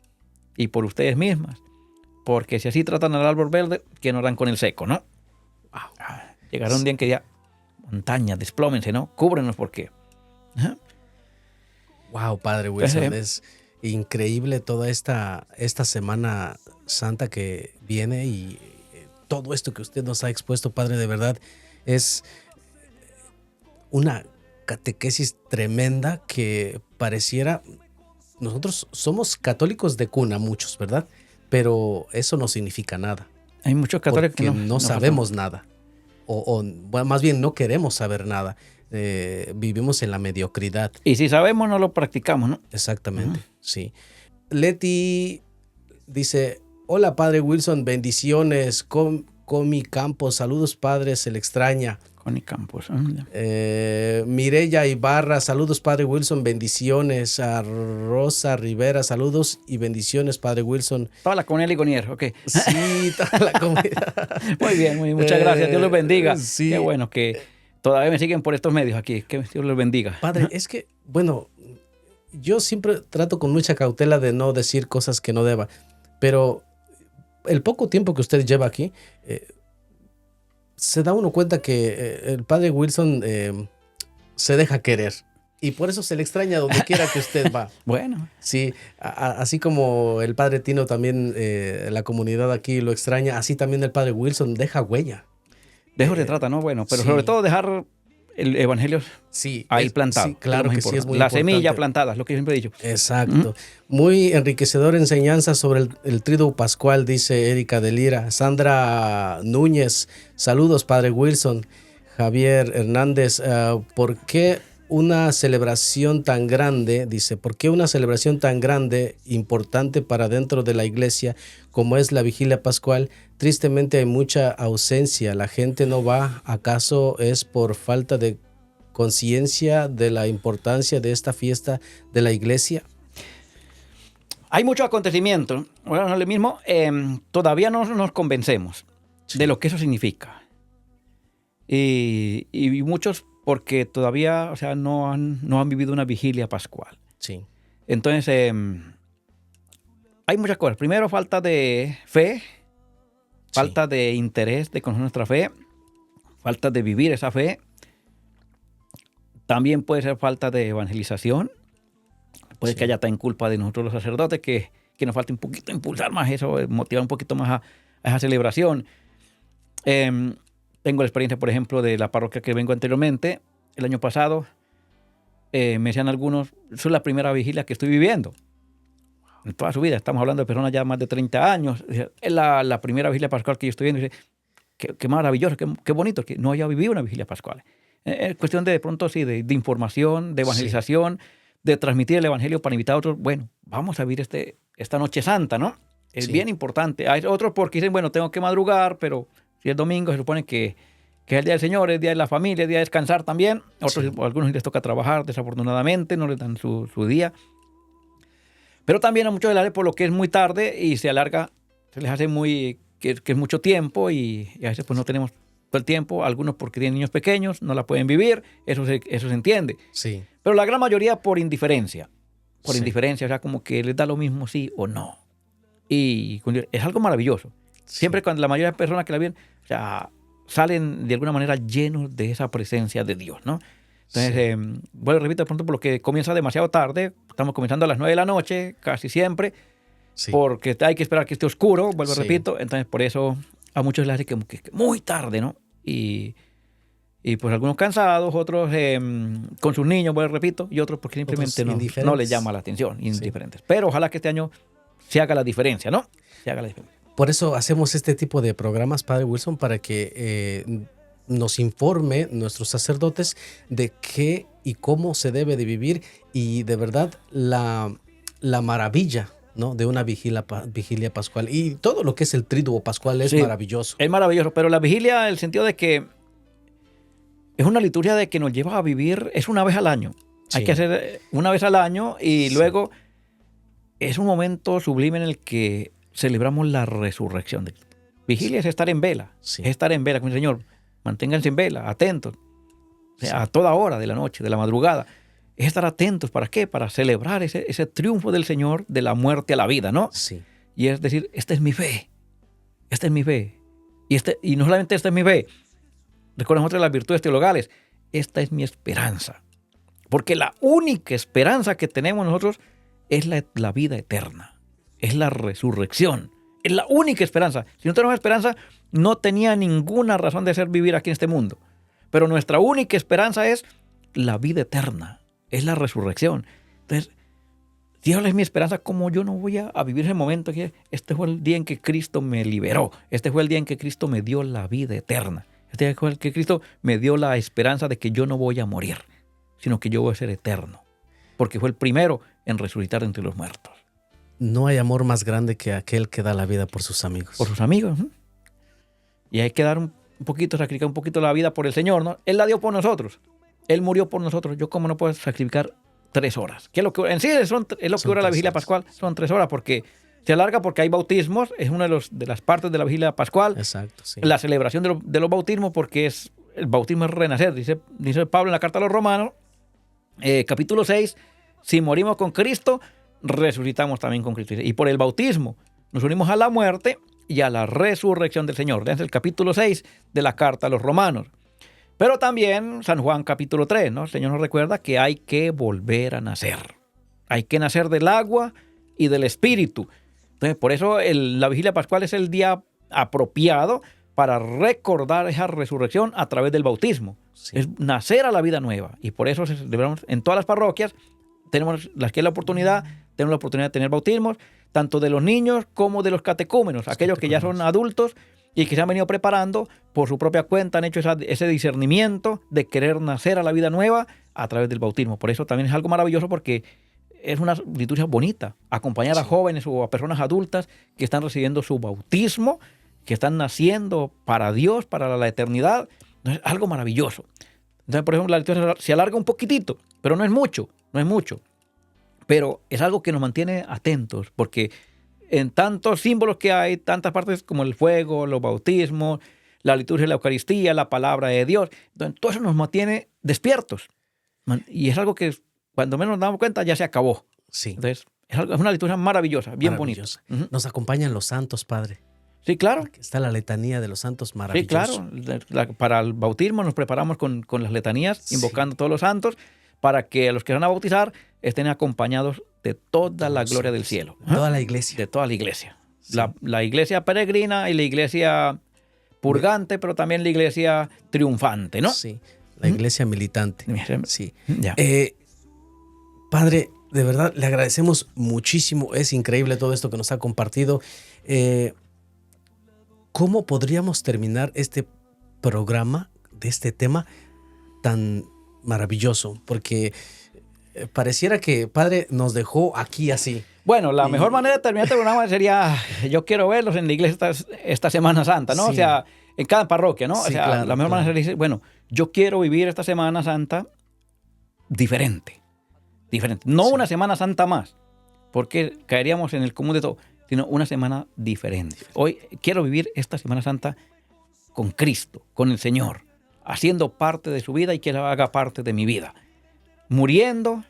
y por ustedes mismas, porque si así tratan al árbol verde, ¿qué no harán con el seco, no? Llegará un día en que ya, montañas, desplómense, ¿no? Cúbrenos, porque... Wow, Padre Wilson, es increíble toda esta Semana Santa que viene y todo esto que usted nos ha expuesto, Padre, de verdad, es una catequesis tremenda que pareciera... Nosotros somos católicos de cuna, muchos, ¿verdad? Pero eso no significa nada. Hay muchos católicos que que no sabemos nada. O bueno, más bien no queremos saber nada. Vivimos en la mediocridad. Y si sabemos, no lo practicamos, ¿no? Exactamente, sí. Leti dice, hola Padre Wilson, bendiciones. Comi Campos, saludos Padre, se le extraña. Connie Campos. Mireya Ibarra, saludos Padre Wilson, bendiciones. A Rosa Rivera, saludos y bendiciones Padre Wilson. Toda la comunidad ligonier, ok. Sí, toda la comunidad. Muy bien, muchas gracias, Dios los bendiga. Sí. Qué bueno que todavía me siguen por estos medios aquí, que Dios los bendiga. Padre, es que, bueno, yo siempre trato con mucha cautela de no decir cosas que no deba, pero el poco tiempo que usted lleva aquí, se da uno cuenta que el Padre Wilson se deja querer y por eso se le extraña donde quiera que usted va. Bueno. Sí, así como el Padre Tino también, la comunidad aquí lo extraña, así también el Padre Wilson deja huella. De eso se trata, ¿no? Bueno, pero sí. sobre todo dejar el evangelio ahí plantado. Sí, claro que sí, es muy la importante. semilla plantada, es lo que yo siempre he dicho. Exacto. Muy enriquecedora enseñanza sobre el Triduo Pascual, dice Erika de Lira. Sandra Núñez, saludos Padre Wilson. Javier Hernández, ¿por qué una celebración tan grande, dice, por qué una celebración tan grande, importante para dentro de la iglesia, como es la Vigilia Pascual? Tristemente hay mucha ausencia, la gente no va. ¿Acaso es por falta de conciencia de la importancia de esta fiesta de la iglesia? Hay mucho acontecimiento. Bueno, no es lo mismo. Todavía no nos convencemos de lo que eso significa. Y muchos porque todavía, o sea, no han vivido una vigilia pascual. Sí. Entonces, hay muchas cosas. Primero, falta de fe, falta de interés de conocer nuestra fe, falta de vivir esa fe. También puede ser falta de evangelización. Puede que haya también culpa de nosotros los sacerdotes, que nos falta un poquito impulsar más eso, motivar un poquito más a esa celebración. Tengo la experiencia, por ejemplo, de la parroquia que vengo anteriormente. El año pasado me decían algunos, es la primera vigilia que estoy viviendo. En toda su vida, estamos hablando de personas ya más de 30 años. Es la primera vigilia pascual que yo estoy viendo. Qué maravilloso, qué bonito que no haya vivido una vigilia pascual. Es cuestión de pronto, sí, de información, de evangelización, de transmitir el evangelio para invitar a otros. Bueno, vamos a vivir esta noche santa, ¿no? Es bien importante. Hay otros porque dicen, bueno, tengo que madrugar, pero si es domingo, se supone que es el día del Señor, es el día de la familia, es el día de descansar también. Otros, algunos les toca trabajar, desafortunadamente, no les dan su día. Pero también a muchos les hace por lo que es muy tarde y se alarga, se les hace que es mucho tiempo y a veces pues no tenemos todo el tiempo. Algunos porque tienen niños pequeños, no la pueden vivir, eso se entiende. Sí. Pero la gran mayoría por indiferencia. Por indiferencia, o sea, como que les da lo mismo sí o no. Y es algo maravilloso. Siempre cuando la mayoría de personas que la ven, o sea, salen de alguna manera llenos de esa presencia de Dios, ¿no? Entonces, bueno, repito, de pronto por lo que comienza demasiado tarde, estamos comenzando a las 9 de la noche, casi siempre, porque hay que esperar que esté oscuro, vuelvo, repito, entonces por eso a muchos les hace que muy tarde, ¿no? Y pues algunos cansados, otros con sus niños, vuelvo, repito, y otros porque simplemente no les llama la atención, indiferentes. Pero ojalá que este año se haga la diferencia, ¿no? Se haga la diferencia. Por eso hacemos este tipo de programas, Padre Wilson, para que nos informe nuestros sacerdotes de qué y cómo se debe de vivir, y de verdad la maravilla, ¿no?, de una vigilia pascual, y todo lo que es el Triduo Pascual es maravilloso. Es maravilloso, pero la vigilia, en el sentido de que es una liturgia de que nos lleva a vivir, es una vez al año. Sí. Hay que hacer una vez al año, y luego es un momento sublime en el que celebramos la resurrección. Vigilia es estar en vela, es estar en vela con el Señor. Manténganse en vela, atentos, a toda hora de la noche, de la madrugada. Es estar atentos, ¿para qué? Para celebrar ese triunfo del Señor de la muerte a la vida, ¿no? Sí. Y es decir, esta es mi fe, esta es mi fe. Y no solamente esta es mi fe, recuerden otra de las virtudes teologales, esta es mi esperanza. Porque la única esperanza que tenemos nosotros es la vida eterna, es la resurrección, es la única esperanza. Si no tenemos esperanza, no tenía ninguna razón de ser vivir aquí en este mundo. Pero nuestra única esperanza es la vida eterna, es la resurrección. Entonces, Dios es mi esperanza. ¿Cómo yo no voy a vivir ese momento? Este fue el día en que Cristo me liberó. Este fue el día en que Cristo me dio la vida eterna. Este fue el que Cristo me dio la esperanza de que yo no voy a morir, sino que yo voy a ser eterno. Porque fue el primero en resucitar entre los muertos. No hay amor más grande que aquel que da la vida por sus amigos. Por sus amigos. Y hay que dar un poquito, sacrificar un poquito la vida por el Señor, ¿no? Él la dio por nosotros. Él murió por nosotros. Yo, ¿cómo no puedo sacrificar 3 horas? ¿Qué es lo que en sí es lo que dura la vigilia pascual? Son 3 horas, porque se alarga porque hay bautismos. Es una de las partes de la vigilia pascual. Exacto, sí. La celebración de los bautismos, porque el bautismo es renacer. Dice Pablo en la carta a los Romanos, capítulo 6, si morimos con Cristo, resucitamos también con Cristo. Y por el bautismo nos unimos a la muerte y a la resurrección del Señor. Es el capítulo 6 de la carta a los Romanos. Pero también San Juan capítulo 3, ¿no? El Señor nos recuerda que hay que volver a nacer. Hay que nacer del agua y del Espíritu. Entonces, por eso la vigilia pascual es el día apropiado para recordar esa resurrección a través del bautismo. Sí. Es nacer a la vida nueva. Y por eso celebramos en todas las parroquias. Tenemos la oportunidad de tener bautismos, tanto de los niños como de los catecúmenos, aquellos que ya son adultos y que se han venido preparando por su propia cuenta, han hecho ese discernimiento de querer nacer a la vida nueva a través del bautismo. Por eso también es algo maravilloso, porque es una liturgia bonita, acompañar a jóvenes o a personas adultas que están recibiendo su bautismo, que están naciendo para Dios, para la eternidad. Es algo maravilloso. Entonces, por ejemplo, la liturgia se alarga un poquitito, pero no es mucho. Pero es algo que nos mantiene atentos, porque en tantos símbolos que hay, tantas partes como el fuego, los bautismos, la liturgia de la Eucaristía, la palabra de Dios, entonces todo eso nos mantiene despiertos. Y es algo que cuando menos nos damos cuenta ya se acabó. Sí. Entonces es una liturgia maravillosa, bien bonita. Nos acompañan los santos, Padre. Sí, claro. Porque está la letanía de los santos maravillosa. Sí, claro. Para el bautismo nos preparamos con las letanías, invocando a todos los santos, para que los que van a bautizar estén acompañados de toda la gloria del cielo. Toda la iglesia. De toda la iglesia. Sí. La iglesia peregrina y la iglesia purgante, pero también la iglesia triunfante, ¿no? Sí, la iglesia militante. Sí. Ya. Padre, de verdad, le agradecemos muchísimo. Es increíble todo esto que nos ha compartido. ¿Cómo podríamos terminar este programa de este tema tan maravilloso? Porque pareciera que Padre nos dejó aquí así. Bueno, la mejor manera de terminar este programa sería, yo quiero verlos en la iglesia esta Semana Santa, ¿no? Sí. O sea, en cada parroquia, ¿no? Sí, o sea, claro, la mejor manera sería decir, bueno, yo quiero vivir esta Semana Santa diferente. No una Semana Santa más, porque caeríamos en el común de todo, sino una semana diferente. Hoy quiero vivir esta Semana Santa con Cristo, con el Señor, haciendo parte de su vida y que Él haga parte de mi vida, muriendo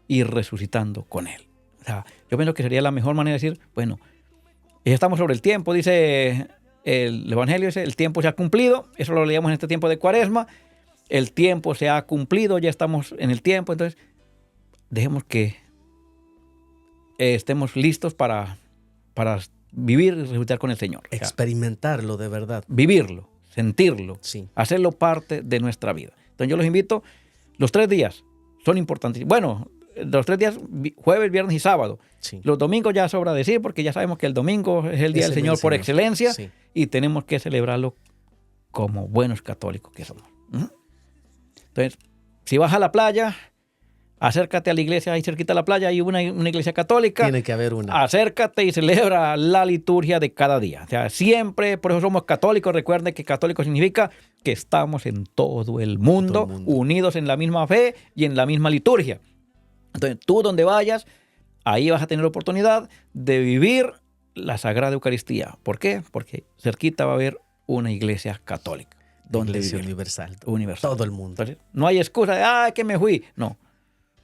y resucitando con Él. O sea, yo pienso que sería la mejor manera de decir, bueno, ya estamos sobre el tiempo, dice el Evangelio, dice, el tiempo se ha cumplido, eso lo leíamos en este tiempo de Cuaresma, el tiempo se ha cumplido, ya estamos en el tiempo, entonces dejemos que estemos listos para vivir y resucitar con el Señor. Experimentarlo de verdad. Vivirlo, sentirlo, sí. Hacerlo parte de nuestra vida. Entonces yo los invito, los 3 días son importantes. Bueno, los 3 días, jueves, viernes y sábado. Sí. Los domingos ya sobra decir, porque ya sabemos que el domingo es el día Es del el Señor por Señor. excelencia, Sí. y tenemos que celebrarlo como buenos católicos que somos. ¿Mm? Entonces, si vas a la playa, acércate a la iglesia, ahí cerquita de la playa hay una iglesia católica. Tiene que haber una. Acércate y celebra la liturgia de cada día. O sea, siempre, por eso somos católicos. Recuerden que católico significa que estamos en todo el mundo, Todo el mundo. unidos en la misma fe y en la misma liturgia. Entonces, tú donde vayas, ahí vas a tener oportunidad de vivir la Sagrada Eucaristía. ¿Por qué? Porque cerquita va a haber una iglesia católica. Donde Iglesia vivir. universal. Universal. Todo el mundo. Entonces, no hay excusa de, que me fui. No.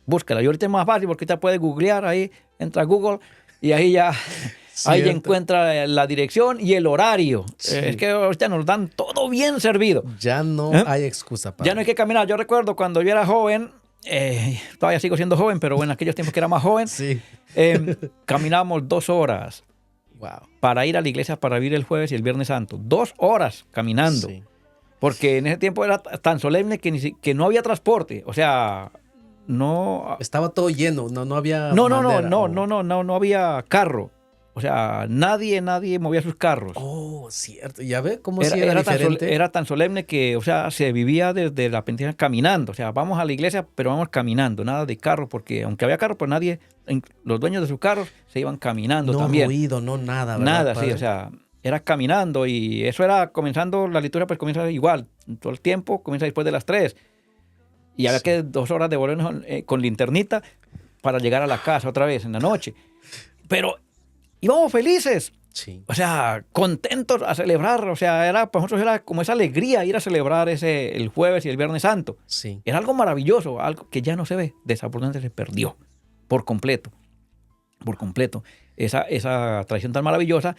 Búscala. Y ahorita es más fácil porque ahorita puedes googlear ahí, entra a Google y ahí ya, ahí ya Cierto. encuentra la dirección y el horario. Sí. Es que ahorita nos dan todo bien servido. Ya no ¿Eh? hay excusa para. Ya no hay que caminar. Yo recuerdo cuando yo era joven, todavía sigo siendo joven, pero bueno, en aquellos tiempos que era más joven, Sí. caminábamos 2 horas Wow. para ir a la iglesia para vivir el jueves y el viernes santo. 2 horas caminando. Sí. Porque en ese tiempo era tan solemne que no había transporte. O sea, no... Estaba todo lleno, no había. No bandera, había carro. O sea, nadie movía sus carros. Oh, cierto. Ya ve cómo sí era tan diferente. era tan solemne que, o sea, se vivía desde la penitencia caminando. O sea, vamos a la iglesia, pero vamos caminando, nada de carro, porque aunque había carro, pues nadie, los dueños de sus carros se iban caminando no también. ruido, no nada, ¿verdad, Nada, sí, padre? o sea, era caminando y eso era comenzando la liturgia, pues comienza igual, todo el tiempo, comienza después de las 3. Y había Sí. que 2 horas devolvernos con linternita para llegar a la casa otra vez en la noche. Pero íbamos felices, Sí. o sea, contentos a celebrar, o sea, para nosotros era como esa alegría ir a celebrar el jueves y el viernes santo. Sí. Era algo maravilloso, algo que ya no se ve, desafortunadamente se perdió por completo, esa tradición tan maravillosa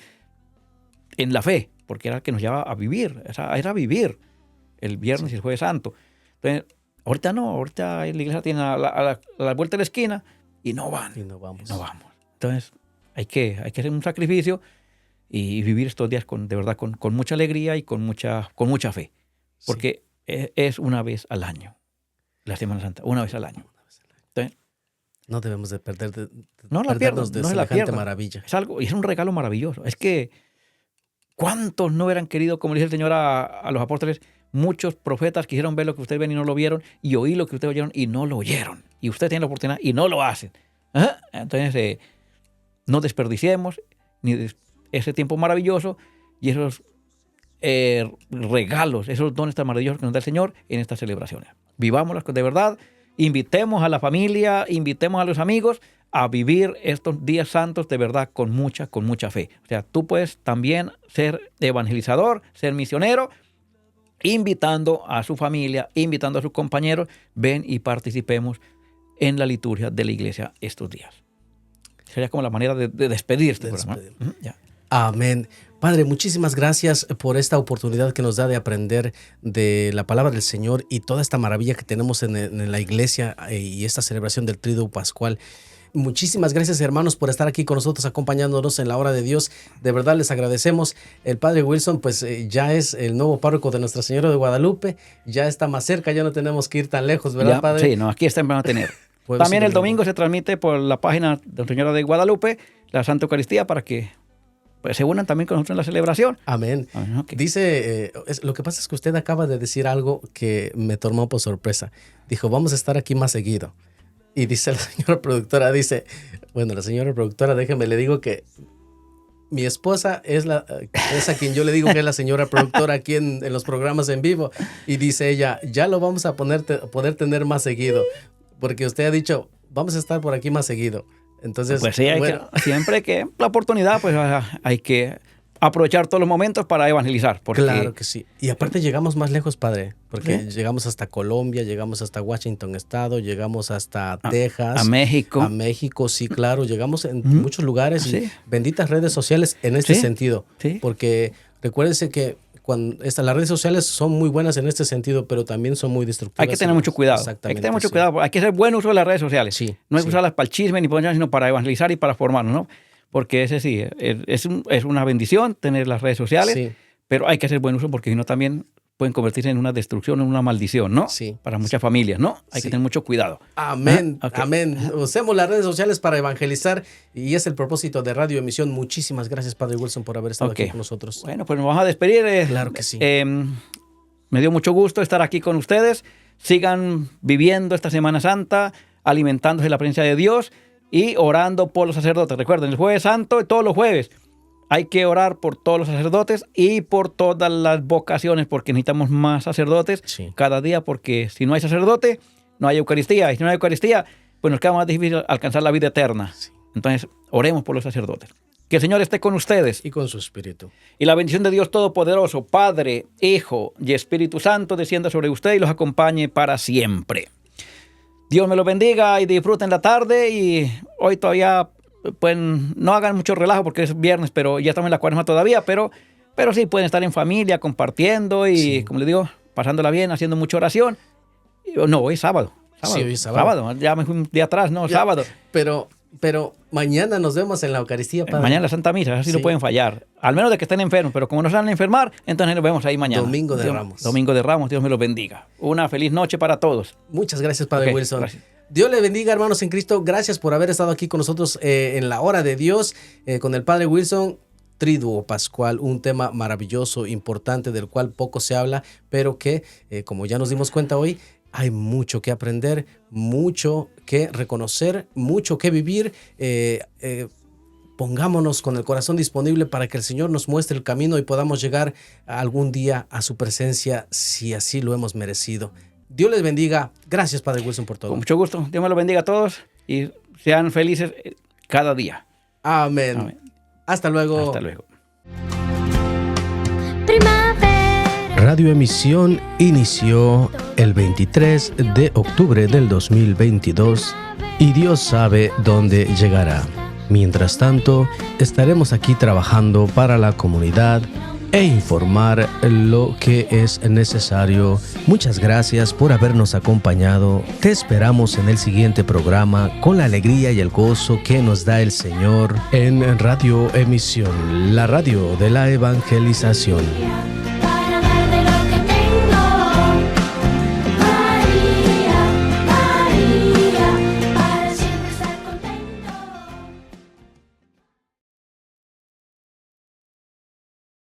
en la fe, porque era la que nos llevaba a vivir, era vivir el viernes y el jueves santo. Entonces, ahorita no, ahorita la iglesia tiene a la vuelta de la esquina y no van, Y no vamos. no vamos. Entonces, hay que hacer un sacrificio y vivir estos días de verdad con mucha alegría y con mucha fe, porque es una vez al año, la Semana Santa, una vez al año. Entonces, No debemos de perder no la pierdan, perdernos de no se la semejante pierdan. maravilla. Es algo, y es un regalo maravilloso. Es que, ¿cuántos no hubieran querido, como dice el Señor a los apóstoles, muchos profetas quisieron ver lo que ustedes ven y no lo vieron, y oír lo que ustedes oyeron y no lo oyeron? Y ustedes tienen la oportunidad y no lo hacen. Ajá. Entonces, no desperdiciemos ni ese tiempo maravilloso y esos regalos, esos dones tan maravillosos que nos da el Señor en estas celebraciones. Vivámoslas de verdad, invitemos a la familia, invitemos a los amigos a vivir estos días santos de verdad con mucha fe. O sea, tú puedes también ser evangelizador, ser misionero, invitando a su familia, invitando a sus compañeros, ven y participemos en la liturgia de la iglesia estos días. Sería como la manera de despedirte. De ¿no? despedir. Ujú, ya. Amén. Padre, muchísimas gracias por esta oportunidad que nos da de aprender de la palabra del Señor y toda esta maravilla que tenemos en la iglesia y esta celebración del Triduo Pascual. Muchísimas gracias, hermanos, por estar aquí con nosotros, acompañándonos en la hora de Dios. De verdad les agradecemos. El Padre Wilson, pues ya es el nuevo párroco de Nuestra Señora de Guadalupe. Ya está más cerca, ya no tenemos que ir tan lejos, ¿verdad, Ya, Padre? sí, no, aquí están van a tener. Jueves También y el domingo se transmite por la página de Nuestra Señora de Guadalupe, la Santa Eucaristía, para que pues, se unan también con nosotros en la celebración. Amén. Ajá, ok. Dice, lo que pasa es que usted acaba de decir algo que me tomó por sorpresa. Dijo, vamos a estar aquí más seguido. Y dice la señora productora, la señora productora, déjeme, le digo que mi esposa es a quien yo le digo que es la señora productora aquí en los programas en vivo. Y dice ella, ya lo vamos a poder tener más seguido. Porque usted ha dicho, vamos a estar por aquí más seguido. Entonces, Pues sí, bueno, siempre que la oportunidad, pues hay que aprovechar todos los momentos para evangelizar. Porque, claro que sí. Y aparte llegamos más lejos, padre, porque ¿Sí? llegamos hasta Colombia, llegamos hasta Washington Estado, llegamos hasta Texas. a México. A México, sí, claro. Llegamos en Ujú. muchos lugares. Sí. Y benditas redes sociales en este Sí. sentido. Sí. Porque recuérdense que las redes sociales son muy buenas en este sentido, pero también son muy destructivas. Hay que tener mucho cuidado. Exactamente. Hay que tener mucho sí. cuidado. Hay que hacer buen uso de las redes sociales. Sí, No hay que sí. usarlas para el chisme ni para nada, sino para evangelizar y para formarnos, ¿no? Porque ese sí, es una bendición tener las redes sociales, Sí. pero hay que hacer buen uso porque si no también pueden convertirse en una destrucción, en una maldición, ¿no? Sí. Para muchas familias, ¿no? Hay Sí. que tener mucho cuidado. Amén, Ok. amén. Usemos las redes sociales para evangelizar y es el propósito de Radio Emisión. Muchísimas gracias, Padre Wilson, por haber estado Ok. aquí con nosotros. Bueno, pues nos vamos a despedir. Claro que sí. Me dio mucho gusto estar aquí con ustedes. Sigan viviendo esta Semana Santa, alimentándose de la presencia de Dios y orando por los sacerdotes. Recuerden, el Jueves Santo y todos los jueves hay que orar por todos los sacerdotes y por todas las vocaciones, porque necesitamos más sacerdotes Sí. cada día, porque si no hay sacerdote, no hay Eucaristía. Y si no hay Eucaristía, pues nos queda más difícil alcanzar la vida eterna. Sí. Entonces, oremos por los sacerdotes. Que el Señor esté con ustedes. Y con su espíritu. Y la bendición de Dios Todopoderoso, Padre, Hijo y Espíritu Santo, descienda sobre usted y los acompañe para siempre. Dios me los bendiga y disfruten la tarde. Y hoy todavía, pues, no hagan mucho relajo porque es viernes, pero ya estamos en la cuaresma todavía. Pero sí pueden estar en familia, compartiendo y, Sí. como les digo, pasándola bien, haciendo mucha oración. No, hoy es sábado. Sí, hoy es sábado. Ya me fui un día atrás, no, Ya, sábado. Pero mañana nos vemos en la Eucaristía, Padre. Mañana la Santa Misa, así Sí. no pueden fallar. Al menos de que estén enfermos, pero como no se van a enfermar, entonces nos vemos ahí mañana. Domingo de Dios- Ramos. Domingo de Ramos, Dios me los bendiga. Una feliz noche para todos. Muchas gracias, Padre Ok, Wilson. gracias. Dios le bendiga, hermanos en Cristo. Gracias por haber estado aquí con nosotros en la hora de Dios, con el Padre Wilson. Triduo Pascual, un tema maravilloso, importante, del cual poco se habla, pero que, como ya nos dimos cuenta hoy, hay mucho que aprender, mucho que reconocer, mucho que vivir. Pongámonos con el corazón disponible para que el Señor nos muestre el camino y podamos llegar algún día a su presencia si así lo hemos merecido. Dios les bendiga. Gracias, Padre Wilson, por todo. Con mucho gusto. Dios me los bendiga a todos y sean felices cada día. Amén. Amén. Hasta luego. Hasta luego. Radio Emisión inició el 23 de octubre del 2022 y Dios sabe dónde llegará. Mientras tanto, estaremos aquí trabajando para la comunidad e informar lo que es necesario. Muchas gracias por habernos acompañado. Te esperamos en el siguiente programa con la alegría y el gozo que nos da el Señor en Radio Emisión, la radio de la evangelización.